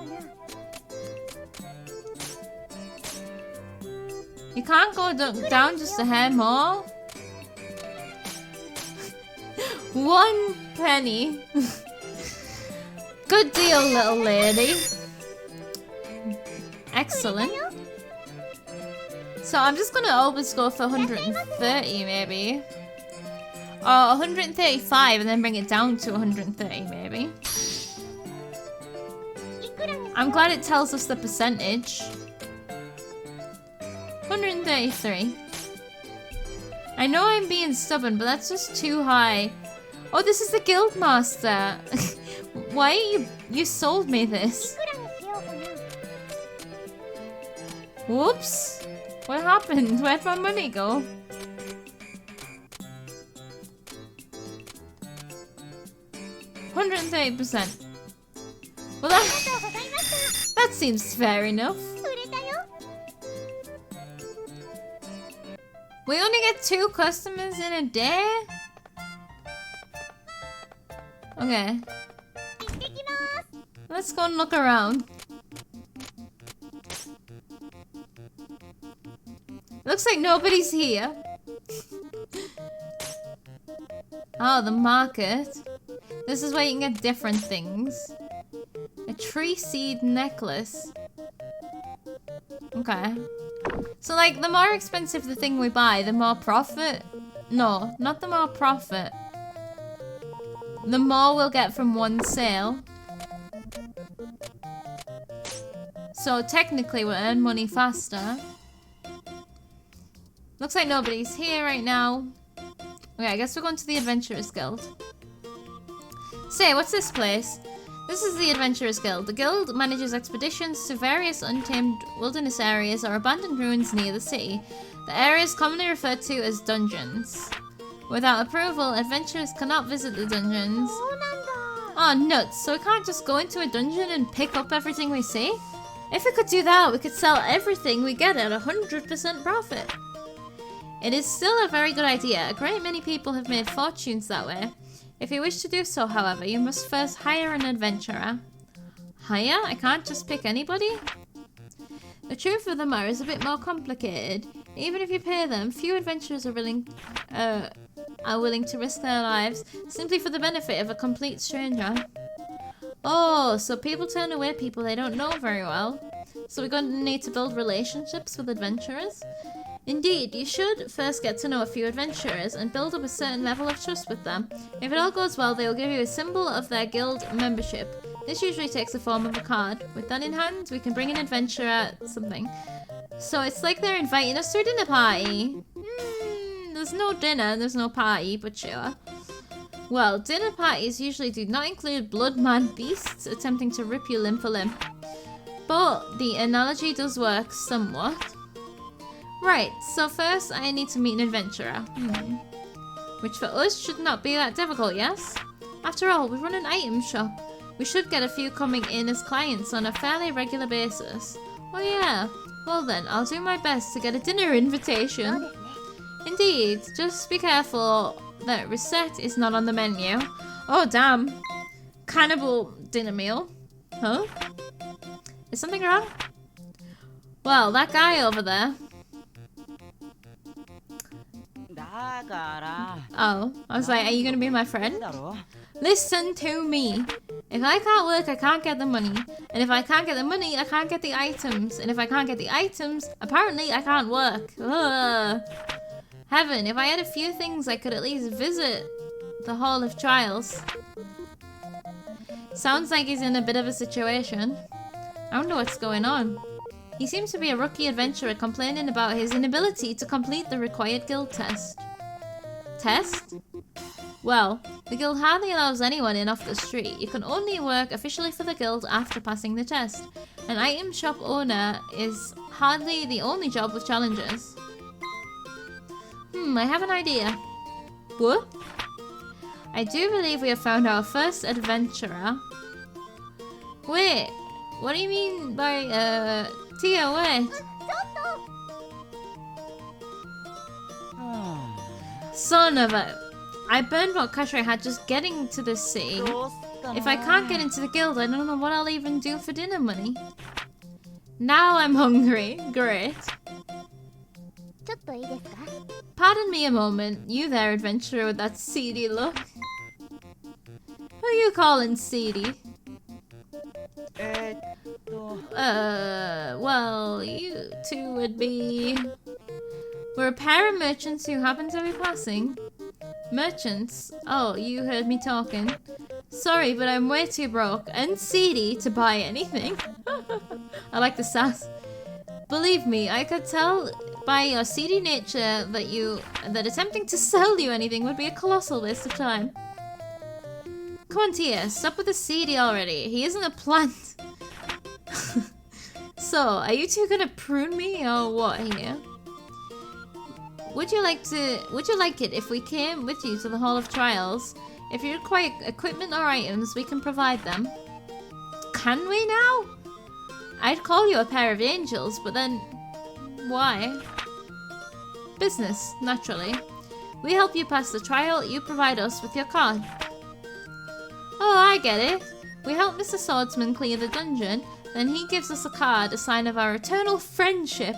You can't go down just a hair more. 1 penny. Good deal, little lady. Excellent. So I'm just gonna always go for 130 maybe. Or 135 and then bring it down to 130 maybe. I'm glad it tells us the percentage. 133. I know I'm being stubborn, but that's just too high. Oh, this is the guild master. Why you sold me this? Whoops. What happened? Where'd my money go? %130%. Well, that seems fair enough. We only get 2 customers in a day? Okay. Let's go and look around. Looks like nobody's here. Oh, the market. This is where you can get different things. A tree seed necklace. Okay. So, like, the more expensive the thing we buy, the more profit. No, not the more profit. The more we'll get from one sale. So, technically, we'll earn money faster. Looks like nobody's here right now. Okay, I guess we're going to the Adventurers Guild. Say, what's this place? This is the Adventurers Guild. The guild manages expeditions to various untamed wilderness areas or abandoned ruins near the city. The area is commonly referred to as dungeons. Without approval, adventurers cannot visit the dungeons. Oh, nuts. So we can't just go into a dungeon and pick up everything we see? If we could do that, we could sell everything we get at 100% profit. It is still a very good idea. A great many people have made fortunes that way. If you wish to do so, however, you must first hire an adventurer. Hire? I can't just pick anybody? The truth of the matter is a bit more complicated. Even if you pay them, few adventurers are willing are willing to risk their lives simply for the benefit of a complete stranger. Oh, so people turn away people they don't know very well. So we're going to need to build relationships with adventurers. Indeed, you should first get to know a few adventurers and build up a certain level of trust with them. If it all goes well, they will give you a symbol of their guild membership. This usually takes the form of a card. With that in hand, we can bring an adventurer something. So it's like they're inviting us to a dinner party. There's no dinner, there's no party, but sure. Well, dinner parties usually do not include blood-mad beasts attempting to rip you limb for limb. But the analogy does work somewhat. Right, so first I need to meet an adventurer. Which for us should not be that difficult, yes? After all, we run an item shop. We should get a few coming in as clients on a fairly regular basis. Oh yeah, well then, I'll do my best to get a dinner invitation. Indeed, just be careful that Recette is not on the menu. Oh damn. Cannibal dinner meal. Huh? Is something wrong? Well, that guy over there. Oh, I was like, are you gonna be my friend? Listen to me. If I can't work, I can't get the money. And if I can't get the money, I can't get the items. And if I can't get the items, apparently I can't work. Ugh. Heaven, if I had a few things, I could at least visit the Hall of Trials. Sounds like he's in a bit of a situation. I wonder what's going on. He seems to be a rookie adventurer complaining about his inability to complete the required guild test. Test? Well, the guild hardly allows anyone in off the street. You can only work officially for the guild after passing the test. An item shop owner is hardly the only job with challenges. I have an idea. What? I do believe we have found our first adventurer. Wait, what do you mean by, Tia, wait. Son of a... I burned what cash I had just getting to this city. If I can't get into the guild, I don't know what I'll even do for dinner money. Now I'm hungry. Great. Pardon me a moment. You there, adventurer with that seedy look. Who are you calling seedy? Well, you two would be... We're a pair of merchants who happen to be passing. Merchants? Oh, you heard me talking. Sorry, but I'm way too broke and seedy to buy anything. I like the sass. Believe me, I could tell by your seedy nature that attempting to sell you anything would be a colossal waste of time. Come on, Tia, stop with the seedy already. He isn't a plant. So, are you two gonna prune me or what here? Would you like it if we came with you to the Hall of Trials? If you require equipment or items, we can provide them. Can we now? I'd call you a pair of angels, but then... why? Business, naturally. We help you pass the trial, you provide us with your card. Oh, I get it. We help Mr. Swordsman clear the dungeon, then he gives us a card, a sign of our eternal friendship.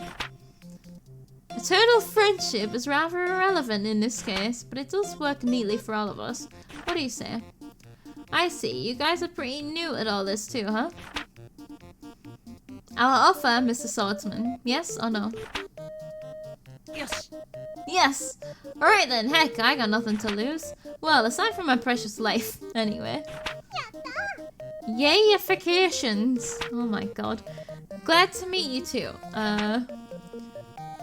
Eternal friendship is rather irrelevant in this case, but it does work neatly for all of us. What do you say? I see, you guys are pretty new at all this too, huh? Our offer, Mr. Swordsman. Yes or no? Yes! Yes! Alright then, heck, I got nothing to lose. Well, aside from my precious life, anyway. Yayifications! Oh my god. Glad to meet you too.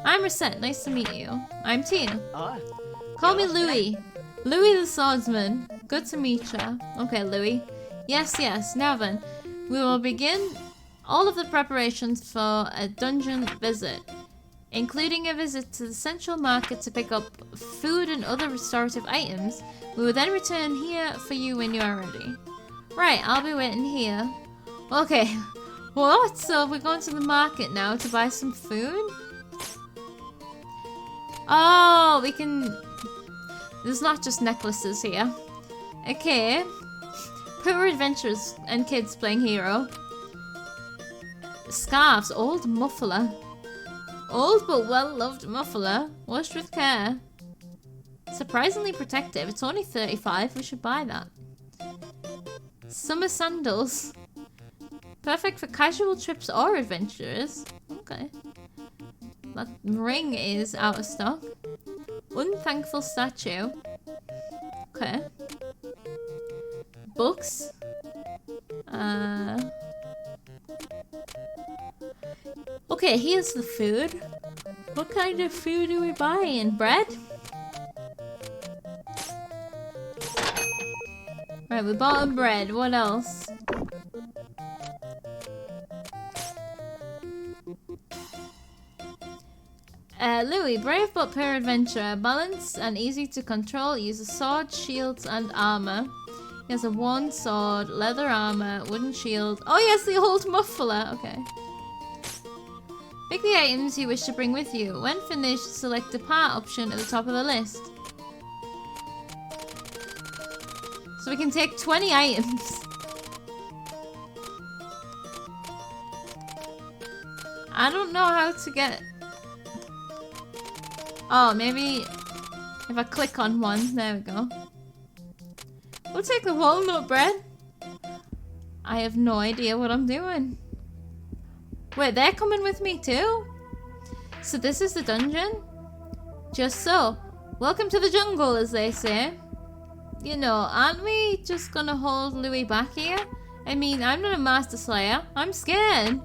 I'm Recette, nice to meet you. I'm Tia. Call me Louis. Louis the Swordsman. Good to meet ya. Okay, Louis. Yes, yes. Now then, we will begin all of the preparations for a dungeon visit, including a visit to the central market to pick up food and other restorative items. We will then return here for you when you are ready. Right, I'll be waiting here. Okay. What? So we're going to the market now to buy some food? Oh, we can... There's not just necklaces here. Okay. Poor adventurers and kids playing hero. Scarves, old muffler. Old but well-loved muffler. Washed with care. Surprisingly protective. It's only 35. We should buy that. Summer sandals. Perfect for casual trips or adventures. Okay. That ring is out of stock. Unthankful statue. Okay. Books. Okay, here's the food. What kind of food are we buying? Bread? Right, we bought some bread. What else? Louis, brave but peradventure, balanced and easy to control, uses swords, shields, and armor. He has a wand, sword, leather armor, wooden shield. Oh yes, the old muffler. Okay. Pick the items you wish to bring with you. When finished, select the part option at the top of the list. So we can take 20 items. I don't know how to get... Oh, maybe if I click on one. There we go. We'll take the walnut bread. I have no idea what I'm doing. Wait, they're coming with me too? So this is the dungeon? Just so. Welcome to the jungle, as they say. You know, aren't we just gonna hold Louis back here? I mean, I'm not a Master Slayer. I'm scared.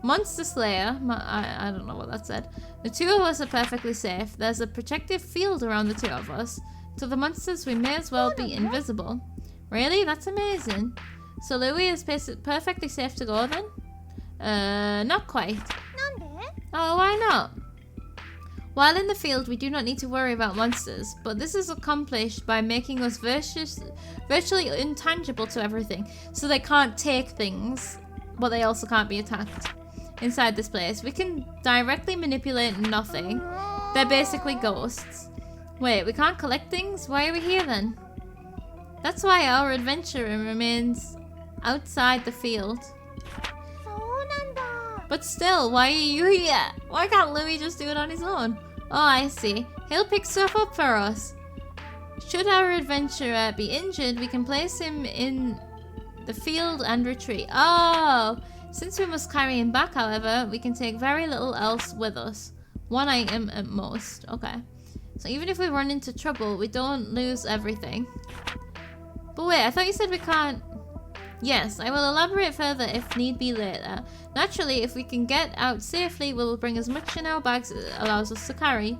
Monster Slayer. I don't know what that said. The two of us are perfectly safe. There's a protective field around the two of us. To the monsters, we may as well be invisible. Really? That's amazing. So Louis is perfectly safe to go then? Not quite. Oh, why not? While in the field, we do not need to worry about monsters, but this is accomplished by making us virtually intangible to everything. So they can't take things, but they also can't be attacked. Inside this place, we can directly manipulate nothing. They're basically ghosts. Wait, we can't collect things? Why are we here then? That's why our adventurer remains outside the field. But still, why are you here? Why can't Louis just do it on his own? Oh, I see. He'll pick stuff up for us. Should our adventurer be injured, we can place him in the field and retreat. Oh! Since we must carry him back, however, we can take very little else with us. One item at most. Okay. So even if we run into trouble, we don't lose everything. But wait, I thought you said we can't... Yes, I will elaborate further if need be later. Naturally, if we can get out safely, we will bring as much in our bags as it allows us to carry.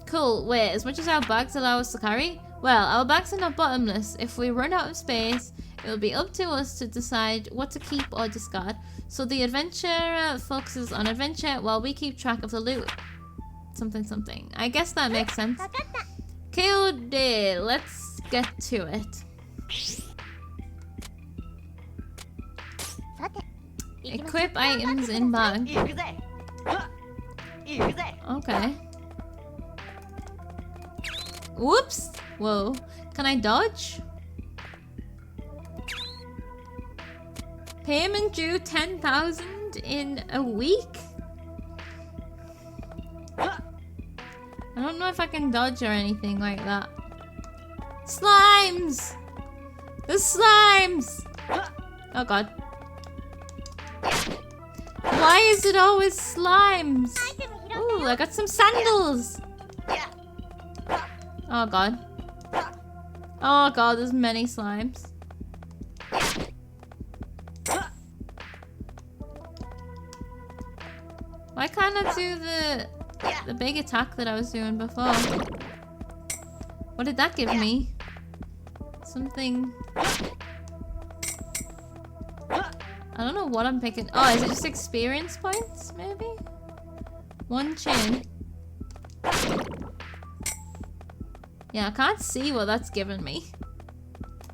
Cool. Wait, as much as our bags allow us to carry? Well, our bags are not bottomless. If we run out of space, it will be up to us to decide what to keep or discard. So the adventurer focuses on adventure while we keep track of the loot. Something, something. I guess that makes sense. KOD, let's get to it. Equip items in bag. Okay. Whoops! Whoa. Can I dodge? Payment due 10,000 in a week? I don't know if I can dodge or anything like that. Slimes! The slimes! Oh god. Why is it always slimes? Ooh, I got some sandals! Oh god. Oh god, there's many slimes. Why can't I do the big attack that I was doing before? What did that give me? Something... I don't know what I'm picking. Oh, is it just experience points, maybe? One chin. Yeah, I can't see what that's given me.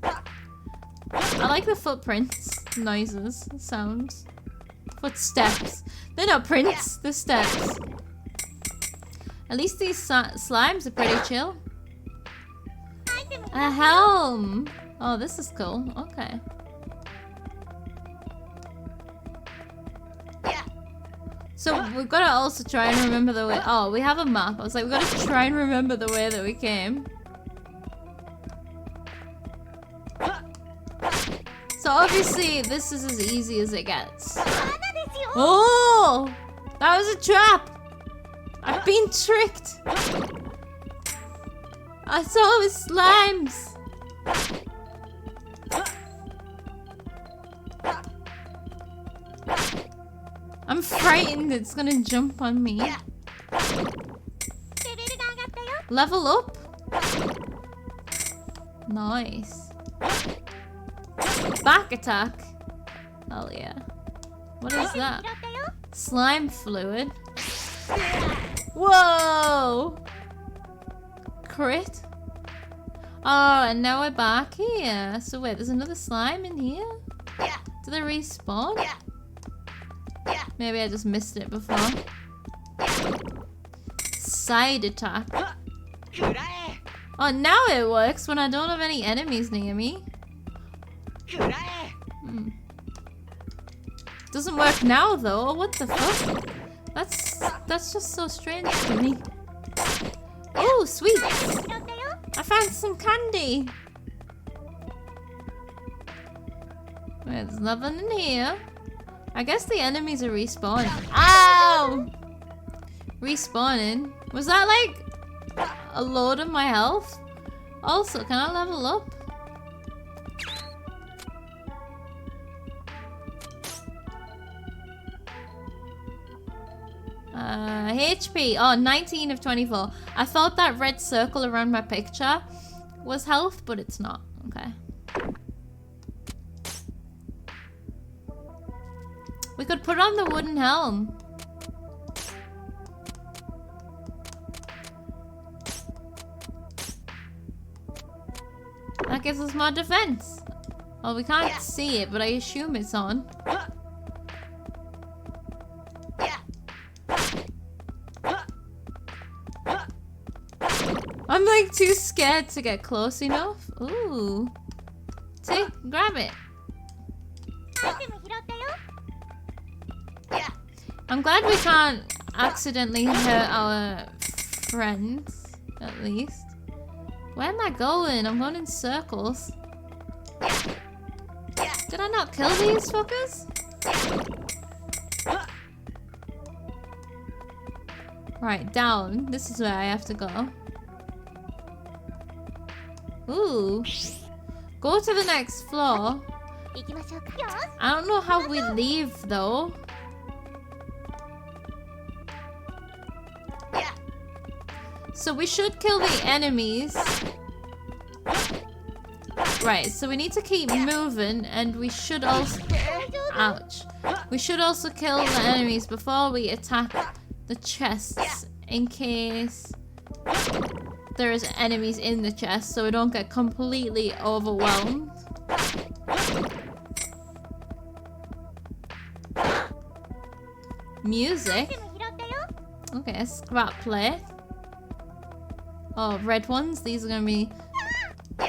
I like the footprints, noises, sounds. Footsteps. They're not prints, they're steps. At least these slimes are pretty chill. A helm! Oh, this is cool. Okay. So we've got to also try and remember the way. Oh, we have a map. I was like, we've got to try and remember the way that we came. So obviously, this is as easy as it gets. Oh! That was a trap! I've been tricked! I saw it was slimes! I'm frightened it's gonna jump on me. Level up? Nice. Back attack? Hell yeah. What is that? Slime fluid? Whoa! Crit? Oh, and now we're back here. So wait, there's another slime in here? Do they respawn? Maybe I just missed it before. Side attack. Oh, now it works when I don't have any enemies near me. Doesn't work now though. What the fuck? That's just so strange to me. Oh, sweet! I found some candy. Wait, there's nothing in here. I guess the enemies are respawning. Ow! Respawning. Was that like a load of my health? Also, can I level up? HP. Oh, 19 of 24. I thought that red circle around my picture was health, but it's not. Okay. We could put on the wooden helm. That gives us more defense. Well, we can't see it, but I assume it's on. I'm like too scared to get close enough. Ooh. See? Grab it. I'm glad we can't accidentally hurt our friends, at least. Where am I going? I'm going in circles. Did I not kill these fuckers? Right, down. This is where I have to go. Ooh. Go to the next floor. I don't know how we leave though. So we should kill the enemies. Right, so we need to keep moving and we should also... Ouch. We should also kill the enemies before we attack the chests in case there is enemies in the chest so we don't get completely overwhelmed. Music? Okay, scrap plate. Oh, red ones. These are gonna be...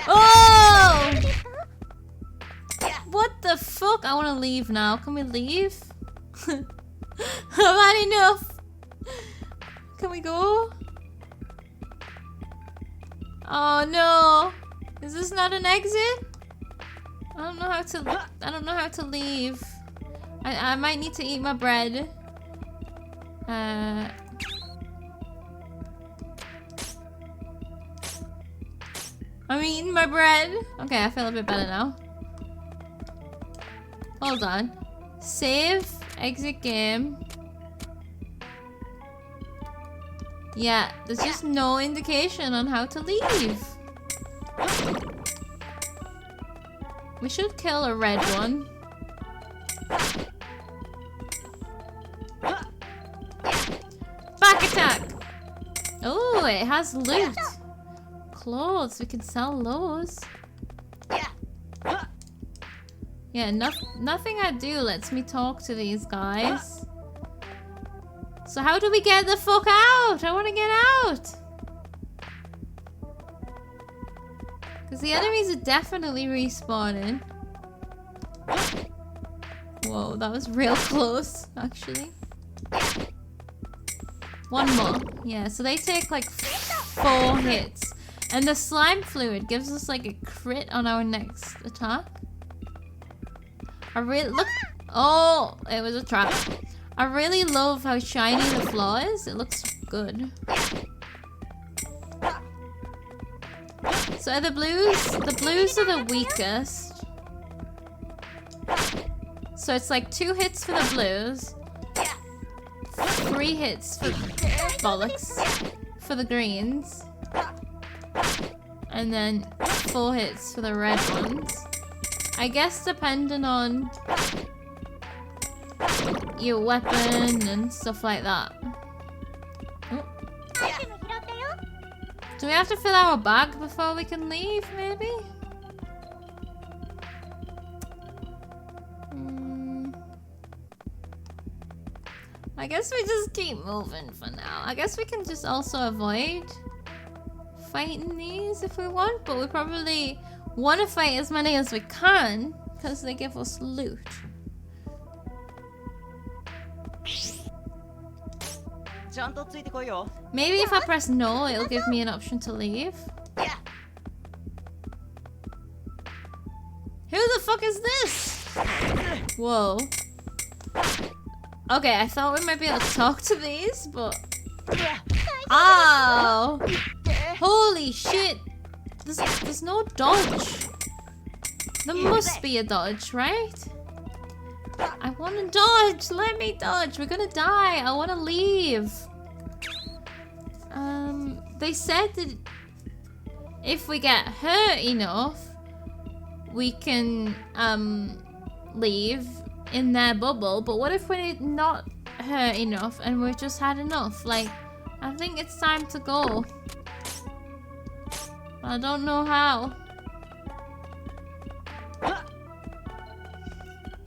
Oh! What the fuck? I want to leave now. Can we leave? I've had enough. Can we go? Oh no! Is this not an exit? I don't know how to leave. I might need to eat my bread. I'm eating my bread. Okay, I feel a bit better now. Hold on. Save. Exit game. Yeah, there's just no indication on how to leave. We should kill a red one. Back attack! Oh, it has loot. Clothes, we can sell those. Yeah, nothing I do lets me talk to these guys. So how do we get the fuck out? I want to get out. Because the enemies are definitely respawning. Whoa, that was real close, actually. One more. Yeah, so they take like 4 hits. And the slime fluid gives us like a crit on our next attack. I really look. Oh, it was a trap. I really love how shiny the floor is. It looks good. So are the blues are the weakest. So it's like 2 hits for the blues. 3 hits for bollocks for the greens. And then 4 hits for the red ones. I guess depending on your weapon and stuff like that. Oh. Do we have to fill our bag before we can leave, maybe? I guess we just keep moving for now. I guess we can just also avoid fighting these if we want, but we probably want to fight as many as we can because they give us loot. Maybe if I press no, it'll give me an option to leave. Who the fuck is this? Whoa. Okay, I thought we might be able to talk to these, but... Oh! Holy shit! There's no dodge. There must be a dodge, right? I want to dodge! Let me dodge! We're gonna die! I want to leave! They said that if we get hurt enough, we can, leave in their bubble. But what if we're not hurt enough and we've just had enough? Like, I think it's time to go. I don't know how.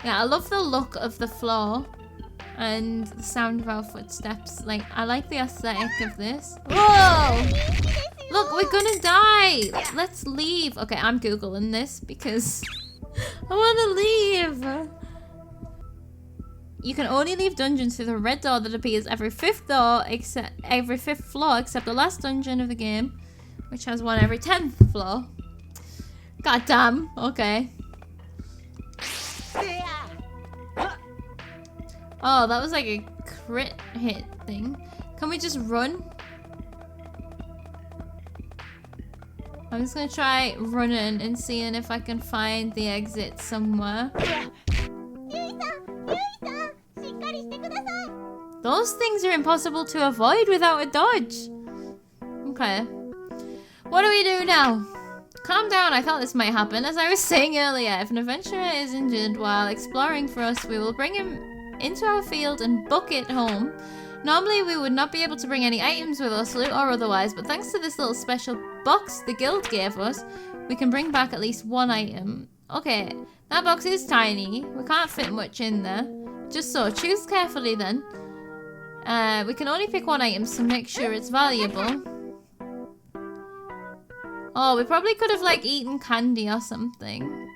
Yeah, I love the look of the floor and the sound of our footsteps. Like, I like the aesthetic of this. Whoa! Look, we're gonna die! Let's leave. Okay, I'm Googling this because I wanna leave. You can only leave dungeons through the red door that appears every 5th floor except the last dungeon of the game, which has one every 10th floor. God damn. Okay. Oh, that was like a crit hit thing. Can we just run? I'm just gonna try running and seeing if I can find the exit somewhere. Those things are impossible to avoid without a dodge. Okay. What do we do now? Calm down, I thought this might happen. As I was saying earlier, if an adventurer is injured while exploring for us, we will bring him into our field and book it home. Normally we would not be able to bring any items with us, loot or otherwise, but thanks to this little special box the guild gave us, we can bring back at least 1 item. Okay, that box is tiny. We can't fit much in there. Just so, choose carefully then. We can only pick 1 item to make sure it's valuable. Oh, we probably could have like eaten candy or something.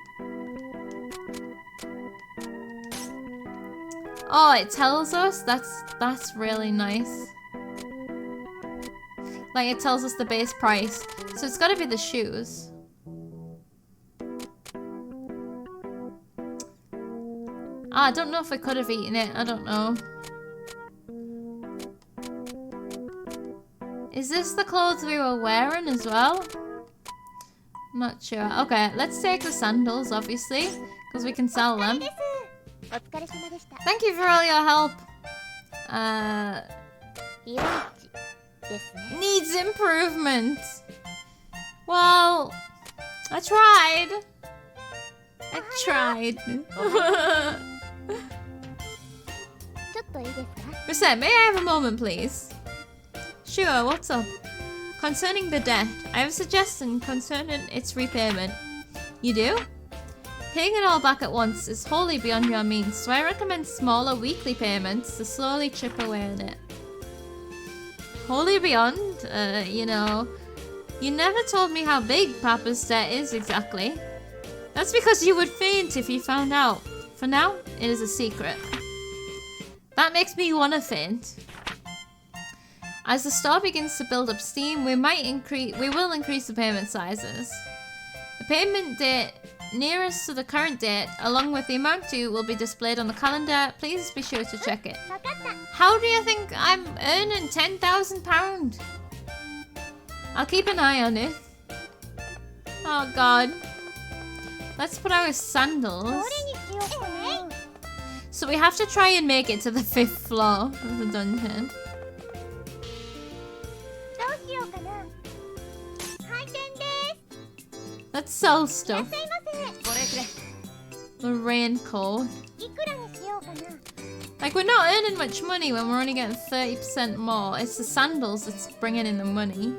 Oh, it tells us? That's really nice. Like, it tells us the base price. So it's gotta be the shoes. I don't know if we could have eaten it. I don't know. Is this the clothes we were wearing as well? Not sure. Okay, let's take the sandals, obviously, because we can sell them. Thank you for all your help. Needs improvement. Well, I tried. Recette, may I have a moment, please? Sure, what's up? Concerning the debt, I have a suggestion concerning its repayment. You do? Paying it all back at once is wholly beyond your means, so I recommend smaller weekly payments to slowly chip away at it. Wholly beyond? You know, you never told me how big Papa's debt is exactly. That's because you would faint if you found out. For now, it is a secret. That makes me want to faint. As the store begins to build up steam, we will increase the payment sizes. The payment date nearest to the current date, along with the amount due, will be displayed on the calendar. Please be sure to check it. How do you think I'm earning £10,000? I'll keep an eye on it. Oh god. Let's put our sandals. So we have to try and make it to the 5th floor of the dungeon. Let's sell stuff. The raincoat. Like, we're not earning much money when we're only getting 30% more. It's the sandals that's bringing in the money.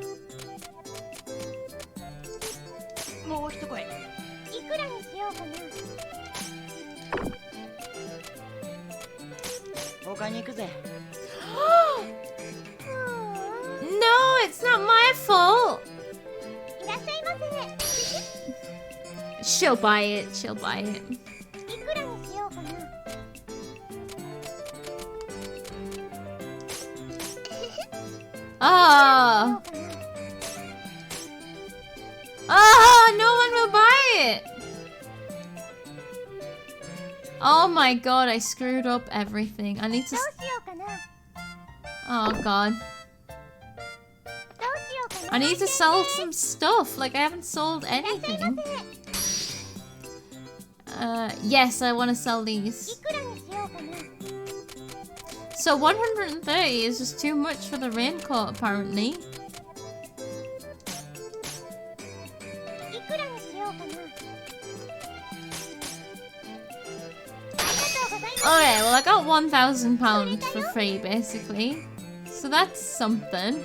No, it's not my fault. She'll buy it. She'll buy it. Oh. Oh, no one will buy it. Oh my god, I screwed up everything. I need to... Oh god. I need to sell some stuff. Like, I haven't sold anything. Yes, I want to sell these. So 130 is just too much for the raincoat, apparently. Okay, well I got £1,000 for free, basically. So that's something.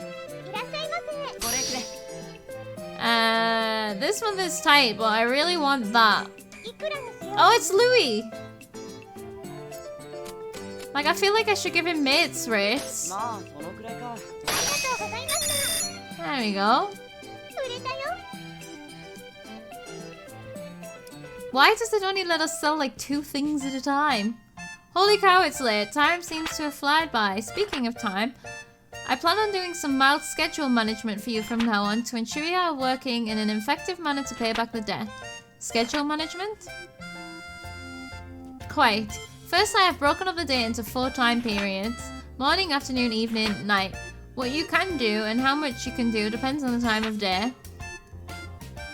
This one is tight, but I really want that. Oh, it's Louis! Like, I feel like I should give him mates rates. There we go. Why does it only let us sell like 2 things at a time? Holy cow, it's late. Time seems to have flown by. Speaking of time, I plan on doing some mild schedule management for you from now on to ensure you are working in an effective manner to pay back the debt. Schedule management? Quite. First, I have broken up the day into 4 time periods. Morning, afternoon, evening, night. What you can do and how much you can do depends on the time of day.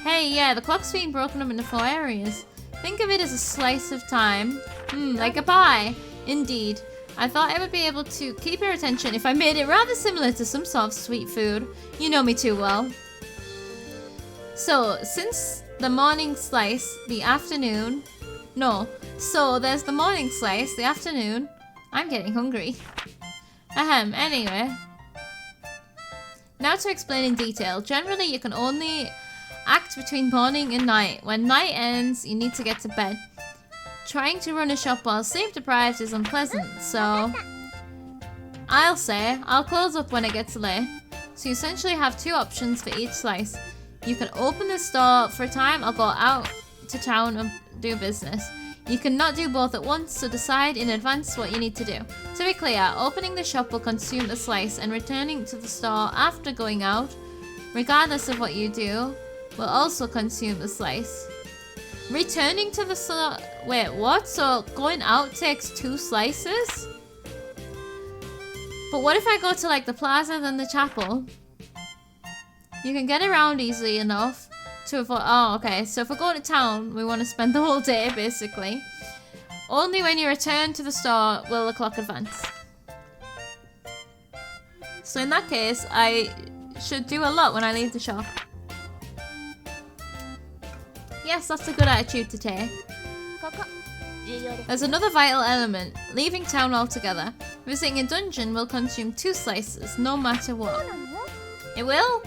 Hey, yeah, the clock's being broken up into 4 areas. Think of it as a slice of time. Like a pie. Indeed. I thought I would be able to keep your attention if I made it rather similar to some sort of sweet food. You know me too well. So, since the morning slice, the afternoon... No. So, there's the morning slice, the afternoon... I'm getting hungry. Anyway. Now to explain in detail. Generally, you can only act between morning and night. When night ends, you need to get to bed. Trying to run a shop while sleep-deprived is unpleasant, so... I'll say, I'll close up when it gets late. So you essentially have 2 options for each slice. You can open the store for a time or go out to town and do business. You cannot do both at once, so decide in advance what you need to do. To be clear, opening the shop will consume a slice, and returning to the store after going out, regardless of what you do, will also consume a slice. Returning to the store... Wait, what? So going out takes 2 slices? But what if I go to like the plaza then the chapel? You can get around easily enough to avoid... Oh, okay. So if we're going to town, we want to spend the whole day, basically. Only when you return to the store will the clock advance. So in that case, I should do a lot when I leave the shop. Yes, that's a good attitude to take. There's another vital element. Leaving town altogether. Visiting a dungeon will consume 2 slices, no matter what. It will?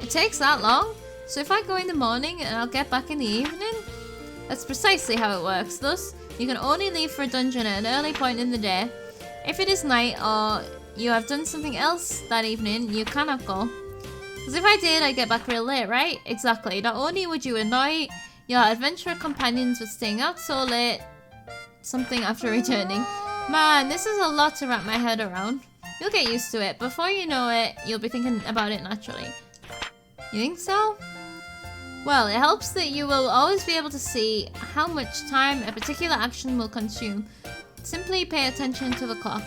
It takes that long? So if I go in the morning and I'll get back in the evening? That's precisely how it works. Thus, you can only leave for a dungeon at an early point in the day. If it is night or you have done something else that evening, you cannot go. Because if I did, I'd get back real late, right? Exactly. Not only would you annoy your adventurer companions with staying out so late, something after returning, Man, this is a lot to wrap my head around. You'll get used to it. Before you know it, you'll be thinking about it naturally. You think so? Well, it helps that you will always be able to see how much time a particular action will consume. Simply pay attention to the clock.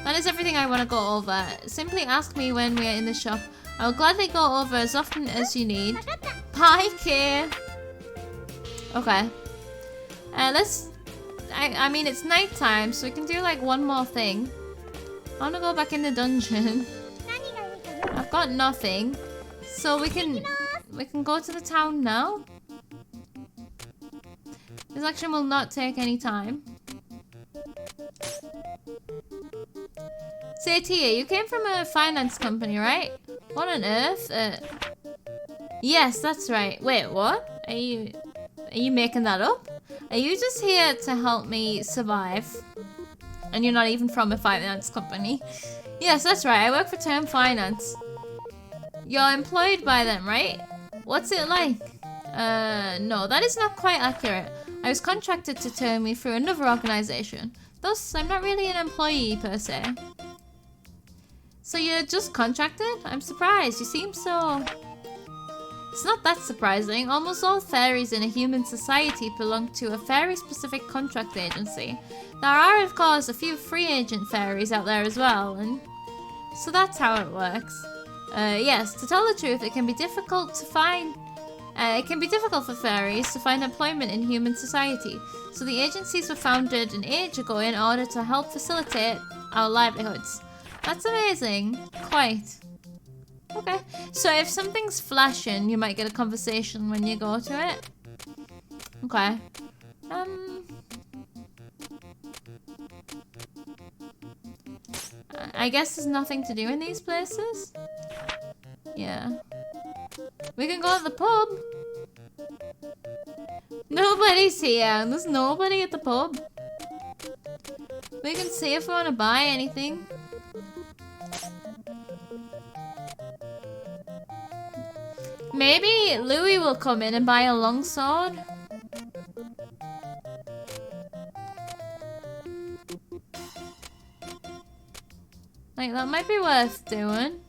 That is everything I want to go over. Simply ask me when we are in the shop. I will gladly go over as often as you need. Bye, Kay. Okay. I mean, it's nighttime, so we can do like one more thing. I want to go back in the dungeon. I've got nothing. So we can go to the town now. This action will not take any time. Recettear, you came from a finance company, right? What on earth? Yes, that's right. Wait, what? Are you making that up? Are you just here to help me survive? And you're not even from a finance company? Yes, that's right. I work for Term Finance. You're employed by them, right? What's it like? No, that is not quite accurate. I was contracted to Term me through another organization. Thus, I'm not really an employee per se. So you're just contracted? I'm surprised. You seem so... It's not that surprising. Almost all fairies in a human society belong to a fairy-specific contract agency. There are, of course, a few free agent fairies out there as well, and so that's how it works. Yes, to tell the truth, it can be difficult to find... it can be difficult for fairies to find employment in human society, so the agencies were founded an age ago in order to help facilitate our livelihoods. That's amazing. Quite. Okay. So if something's flashing, you might get a conversation when you go to it. Okay. I guess there's nothing to do in these places. Yeah. We can go to the pub. Nobody's here. There's nobody at the pub. We can see if we want to buy anything. Maybe Louis will come in and buy a longsword. Like, that might be worth doing.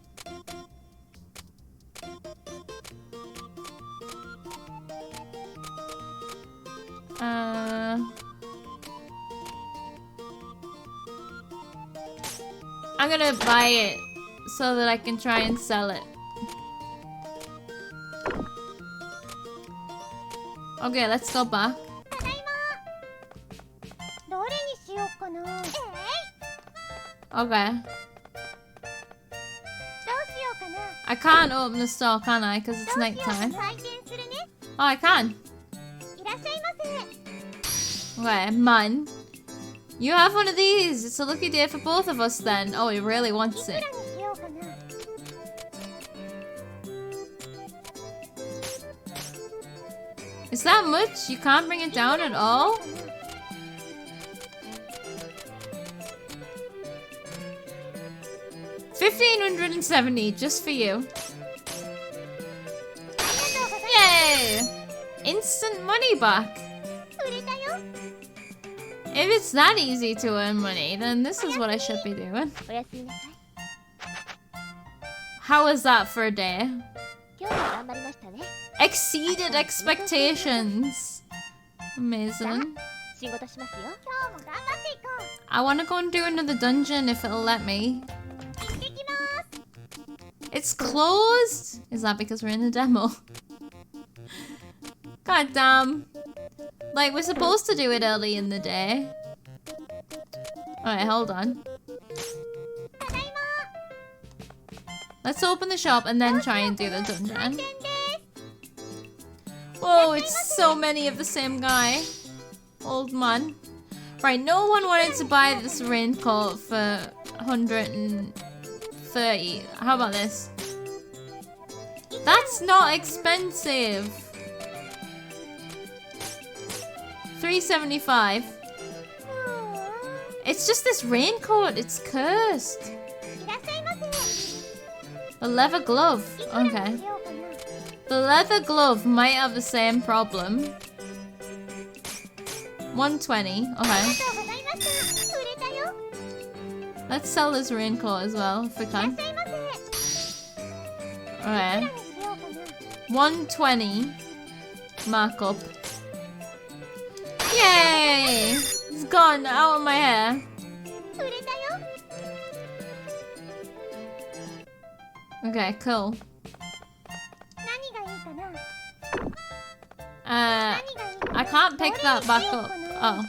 I'm gonna buy it so that I can try and sell it. Okay, let's go back. Okay. I can't open the store, can I? Because it's nighttime. Oh, I can. Okay, man. You have one of these. It's a lucky day for both of us then. Oh, he really wants it. Is that much? You can't bring it down at all? $1,570 just for you. Yay! Instant money back. If it's that easy to earn money, then this is what I should be doing. How was that for a day? Exceeded expectations. Amazing. I want to go and do another dungeon if it'll let me. It's closed? Is that because we're in the demo? God damn. Like, we're supposed to do it early in the day. Alright, hold on. Let's open the shop and then try and do the dungeon. Whoa, it's so many of the same guy. Old man. Right, no one wanted to buy this raincoat for 130. How about this? That's not expensive. 375. It's just this raincoat. It's cursed. The leather glove. Okay. The leather glove might have the same problem. 120. Okay. Let's sell this raincoat as well if we can. Okay. 120 markup. Yay! It's gone out of my hair. Okay, cool. I can't pick that back up. Oh.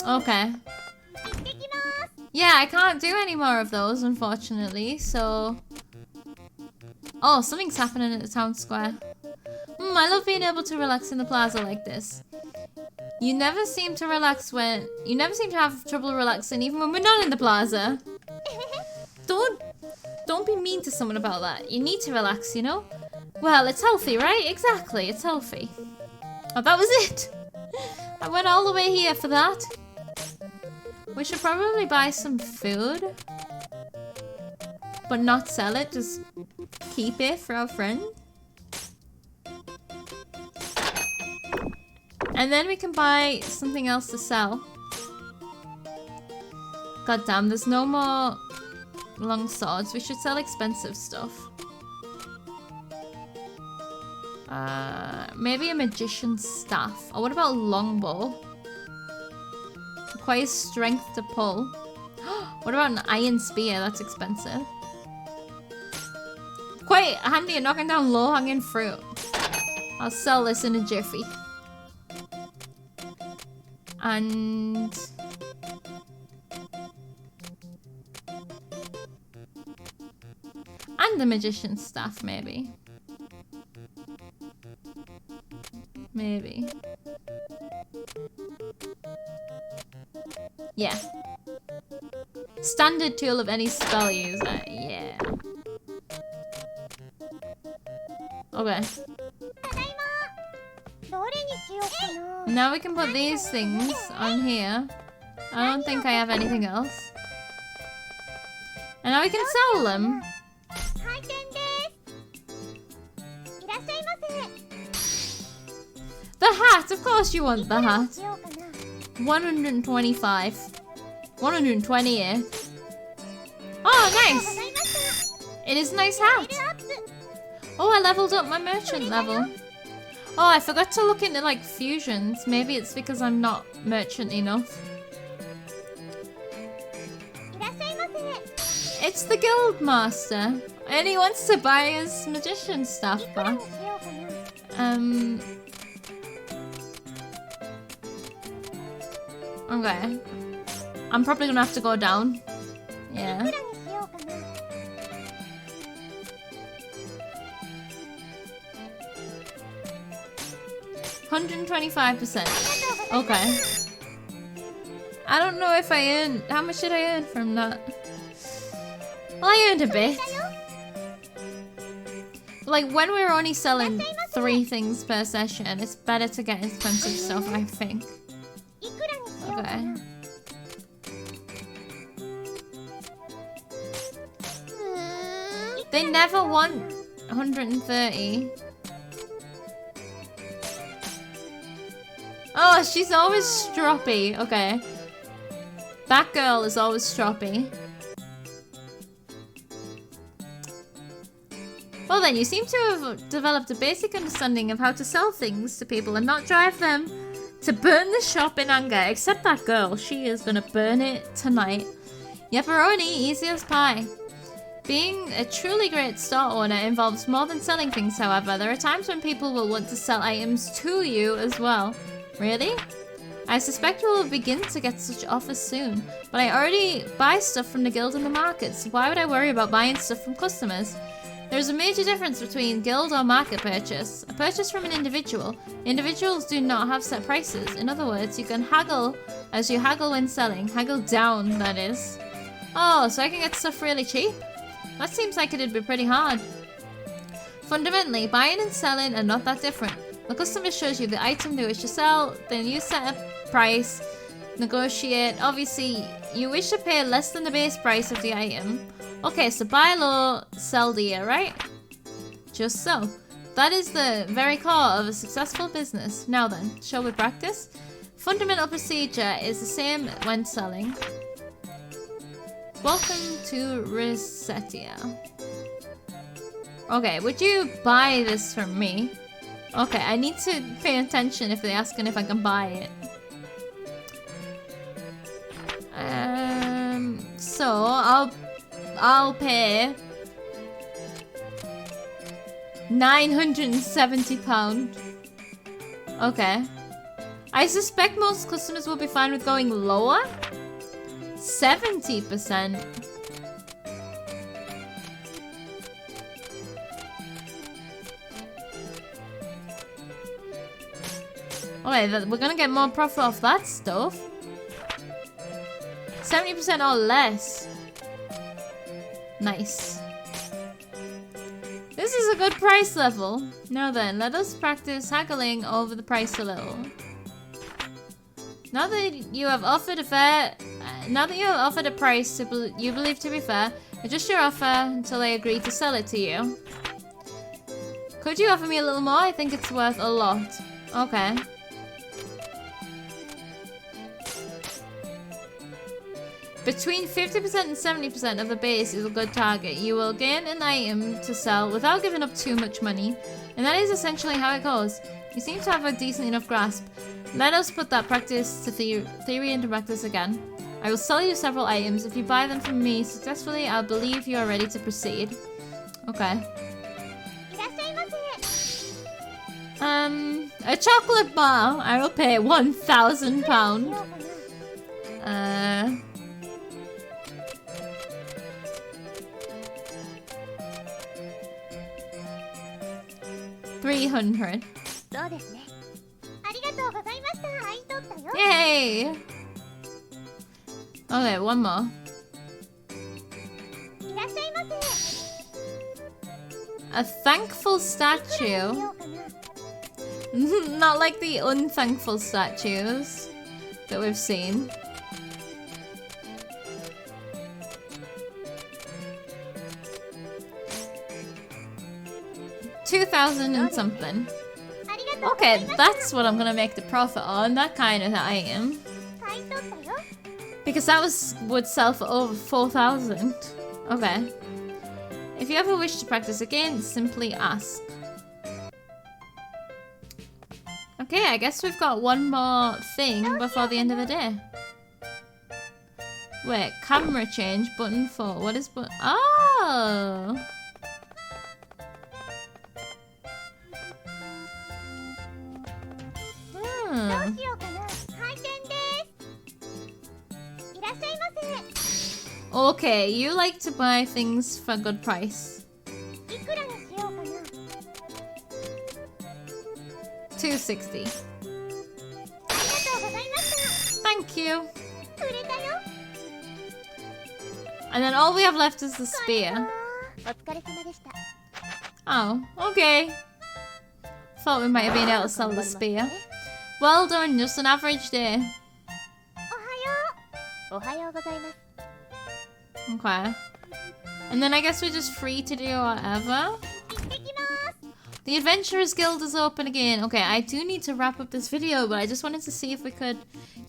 Okay. Yeah, I can't do any more of those, unfortunately, so... Oh, something's happening at the town square. I love being able to relax in the plaza like this. You never seem to relax when... You never seem to have trouble relaxing even when we're not in the plaza. Don't be mean to someone about that. You need to relax, you know? Well, it's healthy, right? Exactly, it's healthy. Oh, that was it! I went all the way here for that. We should probably buy some food. But not sell it, just keep it for our friend. And then we can buy something else to sell. God damn, there's no more long swords. We should sell expensive stuff. Maybe a magician's staff. Or what about a longbow? Requires strength to pull. What about an iron spear? That's expensive. Quite handy at knocking down low-hanging fruit. I'll sell this in a jiffy. And... the magician's staff, maybe. Maybe. Yeah. Standard tool of any spell user. Yeah. Okay. Now we can put these things on here. I don't think I have anything else. And now we can sell them. The hat! Of course you want the hat. 125. 128. Oh, nice! It is a nice hat. Oh, I leveled up my merchant level. Oh, I forgot to look into like fusions. Maybe it's because I'm not merchant enough. It's the guild master. And he wants to buy his magician stuff back. Okay. I'm probably gonna have to go down. Yeah. $125%. Okay. I don't know if I earned... How much did I earn from that? Well, I earned a bit. Like, when we're only selling 3 things per session, it's better to get expensive stuff, I think. Okay. They never want 130. Oh, she's always stroppy. Okay. That girl is always stroppy. Well then, you seem to have developed a basic understanding of how to sell things to people and not drive them to burn the shop in anger. Except that girl. She is gonna burn it tonight. Pepperoni, easy as pie. Being a truly great store owner involves more than selling things, however. There are times when people will want to sell items to you as well. Really? I suspect we'll begin to get such offers soon, but I already buy stuff from the guild and the market, so why would I worry about buying stuff from customers? There's a major difference between guild or market purchase. A purchase from an individual. Individuals do not have set prices. In other words, you can haggle as you haggle when selling. Haggle down, that is. Oh, so I can get stuff really cheap? That seems like it'd be pretty hard. Fundamentally, buying and selling are not that different. The customer shows you the item they wish to sell, then you set a price, negotiate. Obviously, you wish to pay less than the base price of the item. Okay, so buy low, sell dear, right? Just so. That is the very core of a successful business. Now then, shall we practice? Fundamental procedure is the same when selling. Welcome to Recettear. Okay, would you buy this from me? Okay, I need to pay attention if they're asking if I can buy it. So I'll pay £970. Okay. I suspect most customers will be fine with going lower. 70%. Alright, we're gonna get more profit off that stuff. 70% or less. Nice. This is a good price level. Now then, let us practice haggling over the price a little. Now that you have offered a price you believe to be fair, adjust your offer until I agree to sell it to you. Could you offer me a little more? I think it's worth a lot. Okay. Between 50% and 70% of the base is a good target. You will gain an item to sell without giving up too much money. And that is essentially how it goes. You seem to have a decent enough grasp. Let us put that practice to theory into practice again. I will sell you several items. If you buy them from me successfully, I'll believe you are ready to proceed. Okay. A chocolate bar. I will pay £1,000. 300. Yay! Okay, one more. A thankful statue. Not like the unthankful statues that we've seen. $2,000 and something. Okay, that's what I'm gonna make the profit on, that kind of item. Because that would sell for over 4,000. Okay. If you ever wish to practice again, simply ask. Okay, I guess we've got one more thing before the end of the day. Wait, camera change, button 4. What is button? Oh! Okay, you like to buy things for a good price. 260. Thank you. And then all we have left is the spear. Oh, okay. Thought we might have been able to sell the spear. Well done, just an average day. Okay. And then I guess we're just free to do whatever. The Adventurers Guild is open again. Okay, I do need to wrap up this video, but I just wanted to see if we could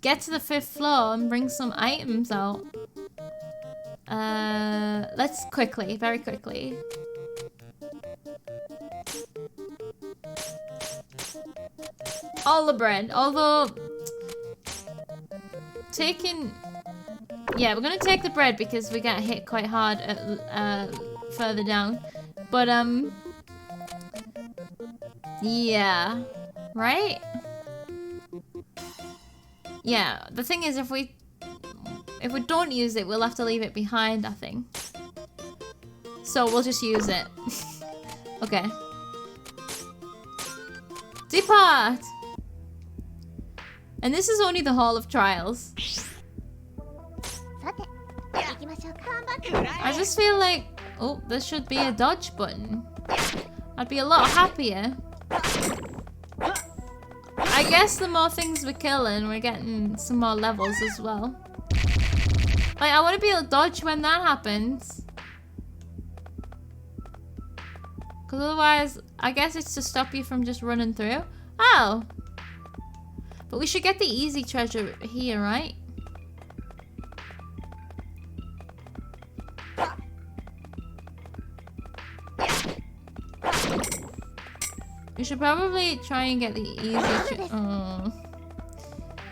get to the 5th floor and bring some items out. Let's quickly, very quickly. All the bread, although taking... Yeah, we're gonna take the bread because we got hit quite hard at, further down. But, yeah. Right? Yeah, the thing is if we don't use it, we'll have to leave it behind, I think. So we'll just use it. Okay. Depart! And this is only the Hall of Trials. I just feel like... Oh, there should be a dodge button. I'd be a lot happier. I guess the more things we're killing, we're getting some more levels as well. Like, I want to be able to dodge when that happens. Because otherwise, I guess it's to stop you from just running through. Oh! But we should get the easy treasure here, right? We should probably try and get the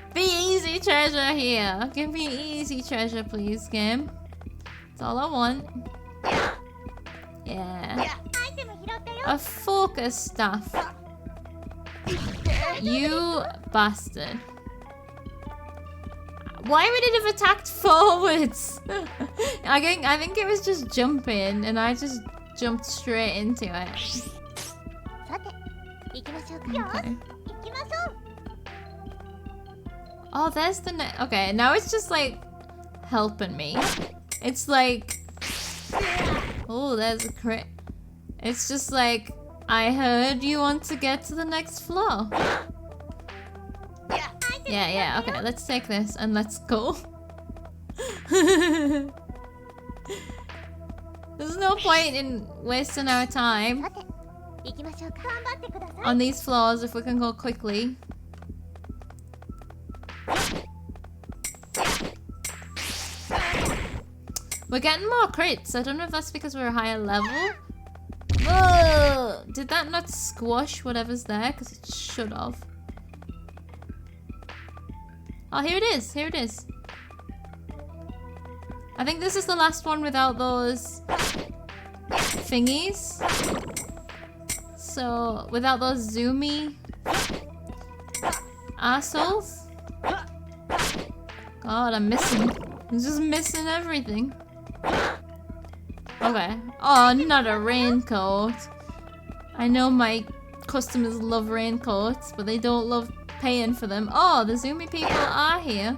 easy treasure here. Give me easy treasure, please, game. That's all I want. Yeah. A focus staff. You bastard. Why would it have attacked forwards? I think it was just jumping and I just jumped straight into it. Okay. Oh, there's the net. Okay, now it's just like helping me. It's like, oh, there's a crit. It's just like, I heard you want to get to the next floor. Yeah, okay, let's take this and let's go. There's no point in wasting our time on these floors if we can go quickly. We're getting more crits. I don't know if that's because we're a higher level. Whoa! Did that not squash whatever's there? Because it should have. Oh, here it is. Here it is. I think this is the last one without those thingies. So, without those zoomy assholes. God, I'm missing. I'm just missing everything. Okay. Oh, not a raincoat. I know my customers love raincoats, but they don't love paying for them. Oh, the zoomy people are here.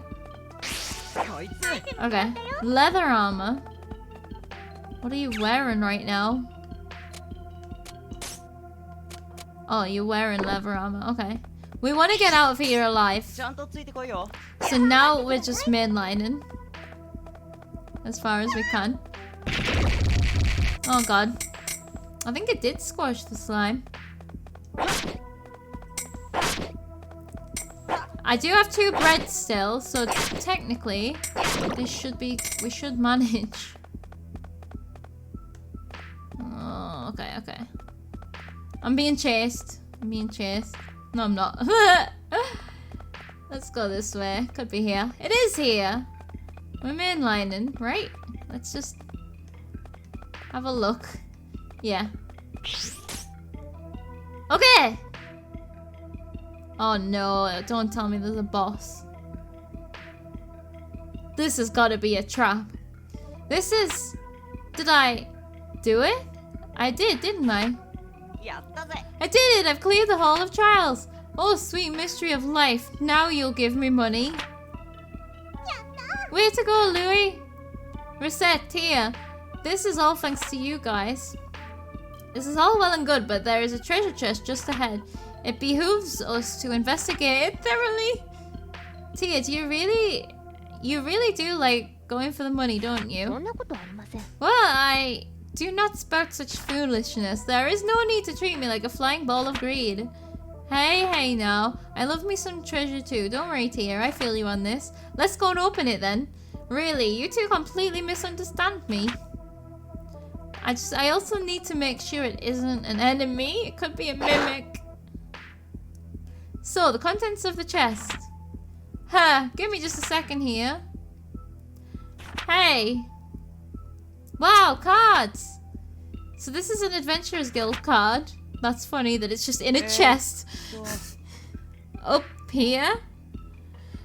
Okay. Leather armor. What are you wearing right now? Oh, you're wearing leather armor. Okay. We want to get out of here alive. So now we're just mainlining. As far as we can. Oh god. I think it did squash the slime. I do have 2 bread still, so technically we should manage. Oh, okay. I'm being chased. No, I'm not. Let's go this way. Could be here. It is here. We're mainlining, right? Let's just have a look. Yeah. Okay! Oh no, don't tell me there's a boss. This has got to be a trap. This is... Did I do it? I did, didn't I? I did it! I've cleared the Hall of Trials! Oh, sweet mystery of life. Now you'll give me money. Way to go, Louis! Recettear. This is all thanks to you guys. This is all well and good, but there is a treasure chest just ahead. It behooves us to investigate it thoroughly. Tia, do you really do like going for the money, don't you? Well, I do not spout such foolishness. There is no need to treat me like a flying ball of greed. Hey now. I love me some treasure too. Don't worry, Tia. I feel you on this. Let's go and open it then. Really, you two completely misunderstand me. I also need to make sure it isn't an enemy. It could be a mimic. So, the contents of the chest. Give me just a second here. Hey. Wow, cards. So this is an Adventurers Guild card. That's funny that it's just in a chest. Up here.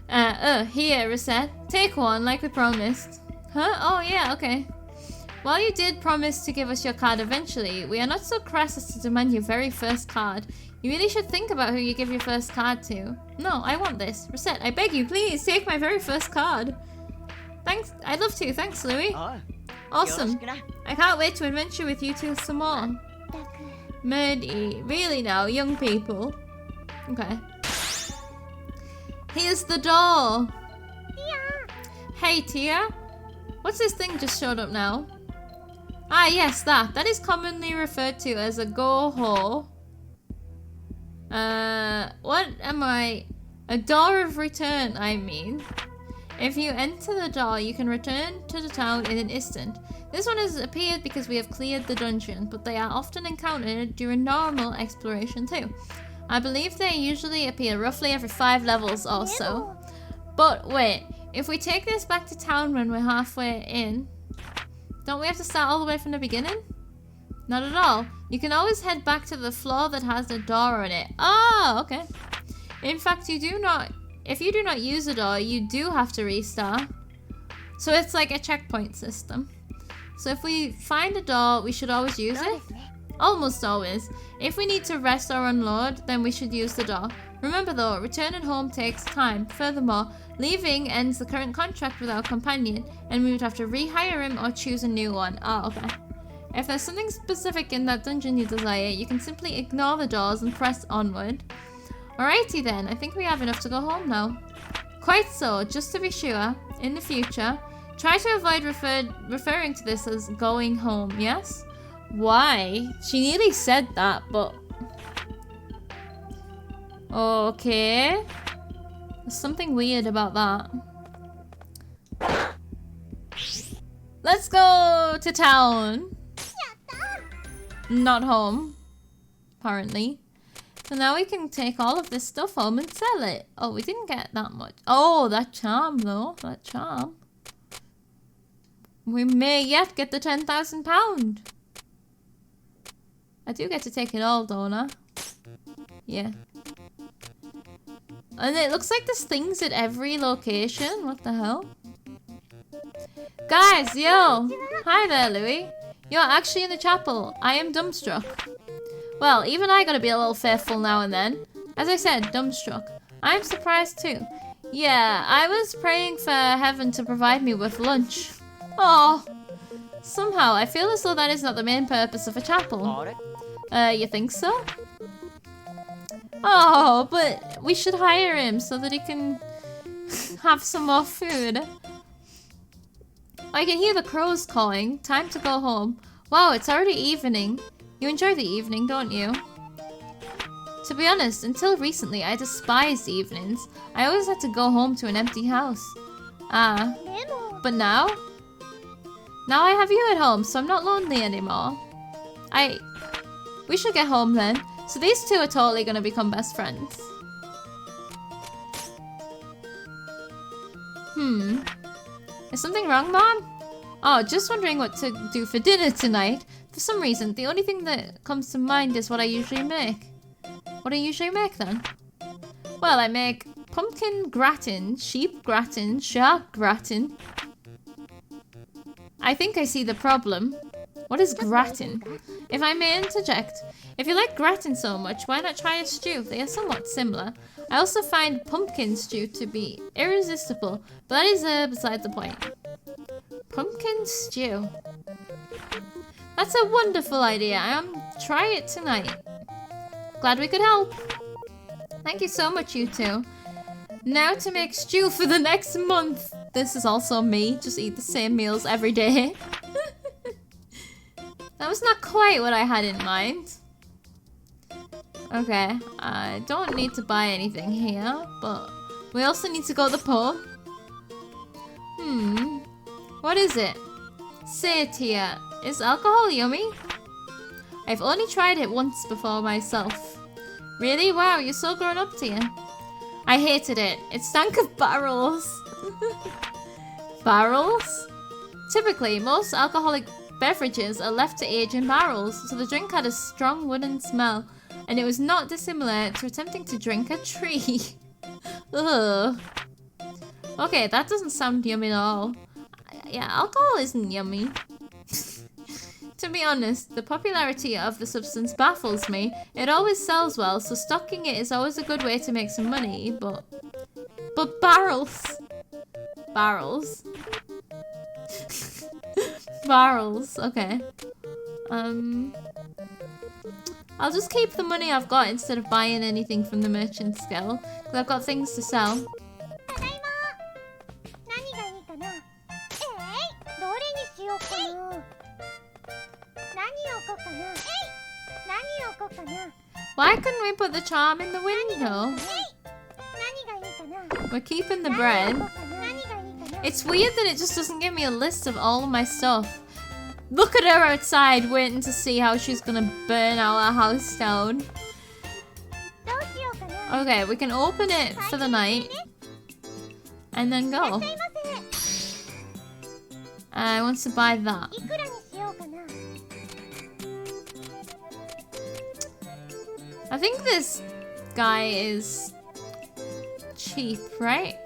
Here, Recette. Take one, like we promised. Huh? Oh, yeah, okay. While you did promise to give us your card eventually, we are not so crass as to demand your very first card. You really should think about who you give your first card to. No, I want this. Recette, I beg you, please, take my very first card. Thanks. I'd love to. Thanks, Louis. Awesome. I can't wait to adventure with you two some more. Murdy. Really now, young people. Okay. Here's the door. Hey, Tia. What's this thing just showed up now? Ah, yes, that. That is commonly referred to as a go-ho. What am I A door of return, I mean. If you enter the door, you can return to the town in an instant. This one has appeared because we have cleared the dungeon, but they are often encountered during normal exploration too. I believe they usually appear roughly every 5 levels or so. But wait, if we take this back to town when we're halfway in, don't we have to start all the way from the beginning? Not at all. You can always head back to the floor that has the door on it. Oh, okay. In fact, if you do not use the door, you do have to restart. So it's like a checkpoint system. So if we find a door, we should always use it. Almost always. If we need to rest or unload, then we should use the door. Remember though, returning home takes time. Furthermore, leaving ends the current contract with our companion, and we would have to rehire him or choose a new one. Oh, okay. If there's something specific in that dungeon you desire, you can simply ignore the doors and press onward. Alrighty then, I think we have enough to go home now. Quite so, just to be sure, in the future, try to avoid referring to this as going home, yes? Why? She nearly said that, but... Okay. There's something weird about that. Let's go to town. Not home, apparently. So now we can take all of this stuff home and sell it. Oh, we didn't get that much. Oh, that charm though. That charm. We may yet get the £10,000. I do get to take it all, don't I? Yeah. And it looks like there's things at every location. What the hell? Guys, yo! Hi there, Louis. You're actually in the chapel. I am dumbstruck. Well, even I gotta be a little faithful now and then. As I said, dumbstruck. I'm surprised too. Yeah, I was praying for heaven to provide me with lunch. Oh, somehow I feel as though that is not the main purpose of a chapel. You think so? Oh, but we should hire him so that he can have some more food. I can hear the crows calling. Time to go home. Wow, it's already evening. You enjoy the evening, don't you? To be honest, until recently, I despised evenings. I always had to go home to an empty house. But now? Now I have you at home, so I'm not lonely anymore. We should get home then. So these two are totally gonna become best friends. Is something wrong, Mom? Oh, just wondering what to do for dinner tonight. For some reason, the only thing that comes to mind is what I usually make. What do you usually make then? Well, I make pumpkin gratin, sheep gratin, shark gratin. I think I see the problem. What is gratin? If I may interject, if you like gratin so much, why not try a stew? They are somewhat similar. I also find pumpkin stew to be irresistible, but that is beside the point. Pumpkin stew. That's a wonderful idea. Try it tonight. Glad we could help. Thank you so much, you two. Now to make stew for the next month. This is also me. Just eat the same meals every day. That was not quite what I had in mind. Okay, I don't need to buy anything here, but we also need to go to the pub. What is it? Recettear. Is alcohol yummy? I've only tried it once before myself. Really? Wow, you're so grown up, Tia. I hated it. It stank of barrels. Barrels? Typically, most alcoholic beverages are left to age in barrels, so the drink had a strong wooden smell, and it was not dissimilar to attempting to drink a tree. Ugh. Okay, that doesn't sound yummy at all. Yeah, alcohol isn't yummy. To be honest, the popularity of the substance baffles me. It always sells well, so stocking it is always a good way to make some money, but barrels. Barrels. Barrels, okay. I'll just keep the money I've got instead of buying anything from the Merchant's Guild, because I've got things to sell. Why couldn't we put the charm in the window? We're keeping the bread. It's weird that it just doesn't give me a list of all of my stuff. Look at her outside waiting to see how she's gonna burn our house down. Okay, we can open it for the night. And then go. I want to buy that. I think this guy is cheap, right?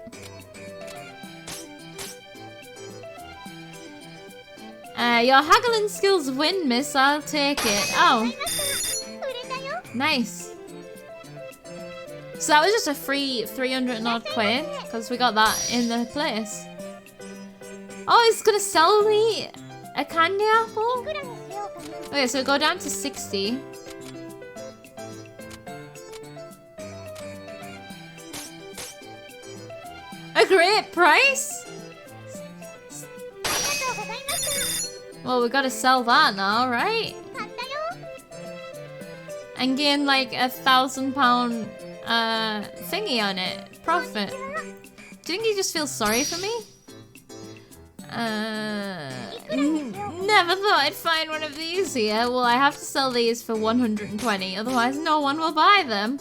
Your haggling skills win, miss. I'll take it. Oh. Nice. So that was just a free 300 and odd quid, because we got that in the place. Oh, it's gonna sell me a candy apple? Okay, so go down to 60. A great price? Well, we gotta sell that now, right? And gain like £1,000 thingy on it. Profit. Do you think he just feels sorry for me? Never thought I'd find one of these here. Well, I have to sell these for 120, otherwise no one will buy them.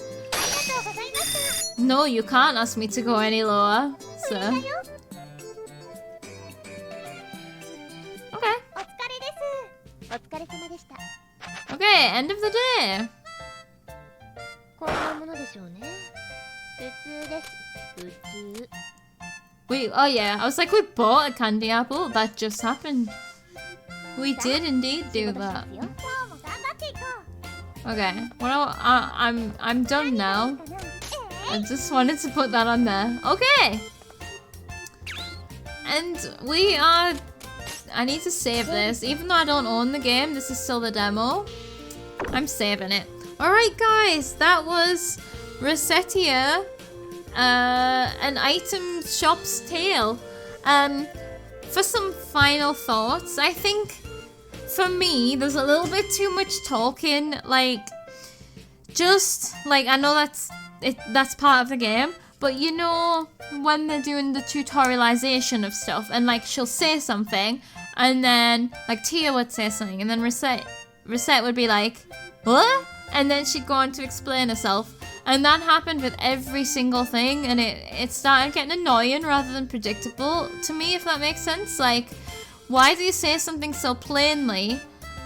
No, you can't ask me to go any lower, so. Okay. Okay, end of the day. Wait, oh yeah, I was like, we bought a candy apple. That just happened. We did indeed do that. Okay, well, I'm done now. I just wanted to put that on there. Okay! And we are... I need to save this. Even though I don't own the game, this is still the demo. I'm saving it. Alright guys, that was Recettear, an item shop's tale. For some final thoughts, I think for me, there's a little bit too much talking. Like, just, like, I know that's part of the game, but you know when they're doing the tutorialization of stuff and like she'll say something and then like Tia would say something and then Recette would be like, what? And then she'd go on to explain herself, and that happened with every single thing, and it started getting annoying rather than predictable to me, if that makes sense. Like, why do you say something so plainly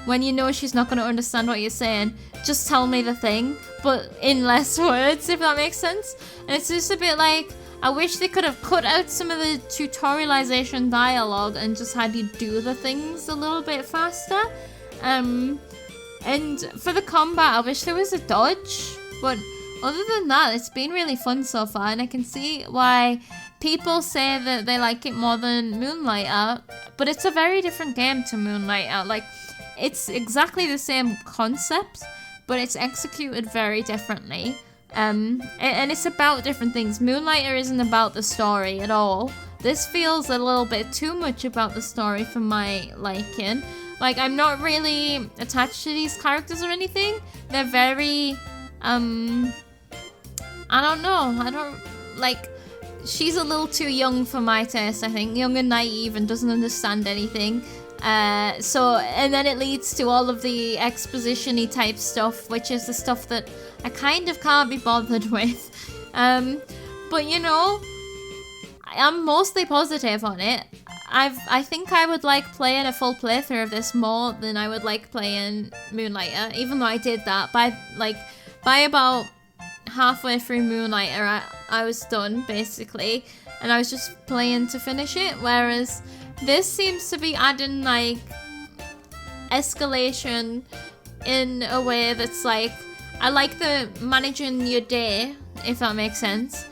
when you know she's not going to understand what you're saying? Just tell me the thing, but in less words, if that makes sense. And it's just a bit like, I wish they could have cut out some of the tutorialization dialogue and just had you do the things a little bit faster. And for the combat, I wish there was a dodge, but other than that, it's been really fun so far, and I can see why people say that they like it more than Moonlighter, but it's a very different game to Moonlighter. Like, it's exactly the same concept, but it's executed very differently. And it's about different things. Moonlighter isn't about the story at all. This feels a little bit too much about the story for my liking. Like, I'm not really attached to these characters or anything. They're very, I don't know. Like, she's a little too young for my taste, I think. Young and naive and doesn't understand anything. And then it leads to all of the exposition-y type stuff, which is the stuff that I kind of can't be bothered with. But, you know, I'm mostly positive on it. I think I would like playing a full playthrough of this more than I would like playing Moonlighter, even though I did that. By about halfway through Moonlighter, I was done, basically, and I was just playing to finish it, whereas this seems to be adding, like, escalation in a way that's, like, I like the managing your day, if that makes sense,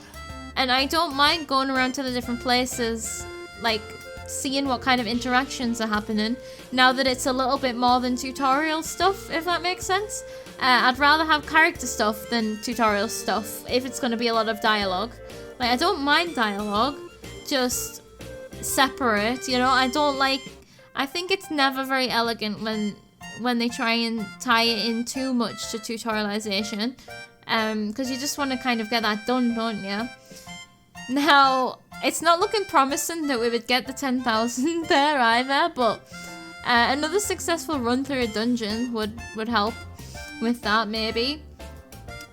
and I don't mind going around to the different places, like, seeing what kind of interactions are happening, now that it's a little bit more than tutorial stuff, if that makes sense. I'd rather have character stuff than tutorial stuff, if it's going to be a lot of dialogue. Like, I don't mind dialogue, just separate, you know. I think it's never very elegant when they try and tie it in too much to tutorialization, because you just want to kind of get that done, don't you? Now, it's not looking promising that we would get the 10,000 there either, but another successful run through a dungeon would help with that, maybe.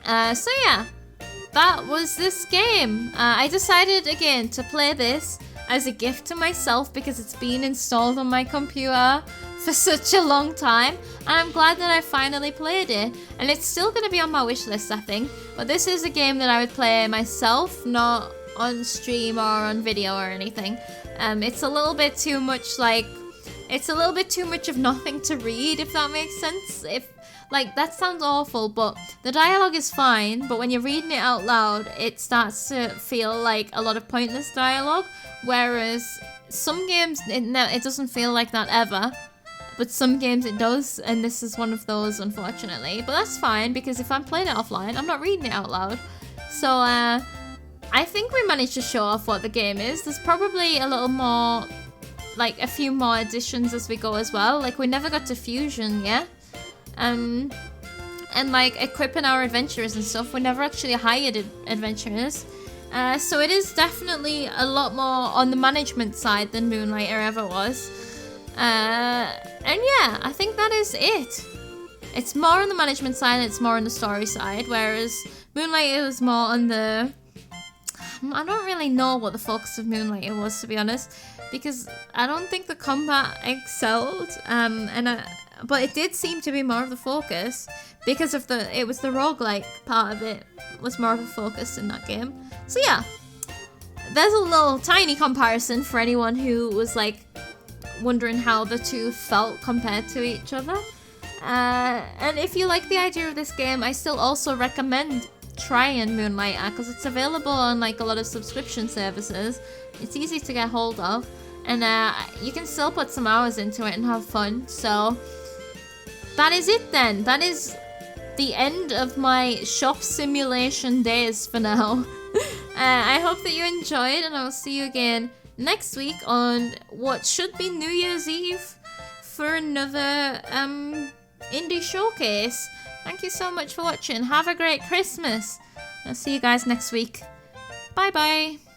So yeah, that was this game. I decided again to play this as a gift to myself because it's been installed on my computer for such a long time, and I'm glad that I finally played it. And it's still going to be on my wish list, I think, but this is a game that I would play myself, not on stream or on video or anything. It's a little bit too much of nothing to read, if that makes sense. Like, that sounds awful, but the dialogue is fine, but when you're reading it out loud, it starts to feel like a lot of pointless dialogue, whereas some games, it doesn't feel like that ever, but some games it does, and this is one of those, unfortunately. But that's fine, because if I'm playing it offline, I'm not reading it out loud. So, I think we managed to show off what the game is. There's probably a little more, like, a few more additions as we go as well. Like, we never got to Fusion yet. And like equipping our adventurers and stuff, we never actually hired adventurers. So it is definitely a lot more on the management side than Moonlighter ever was. And yeah, I think that is it. It's more on the management side, it's more on the story side, whereas Moonlighter was more on the... I don't really know what the focus of Moonlighter was, to be honest, because I don't think the combat excelled, but it did seem to be more of the focus because of it was the roguelike part of it was more of a focus in that game. So yeah, there's a little tiny comparison for anyone who was like wondering how the two felt compared to each other. And if you like the idea of this game, I still also recommend trying Moonlighter because it's available on like a lot of subscription services. It's easy to get hold of, and you can still put some hours into it and have fun. So that is it then. That is the end of my shop simulation days for now. I hope that you enjoyed, and I'll see you again next week on what should be New Year's Eve for another indie showcase. Thank you so much for watching. Have a great Christmas. I'll see you guys next week. Bye bye.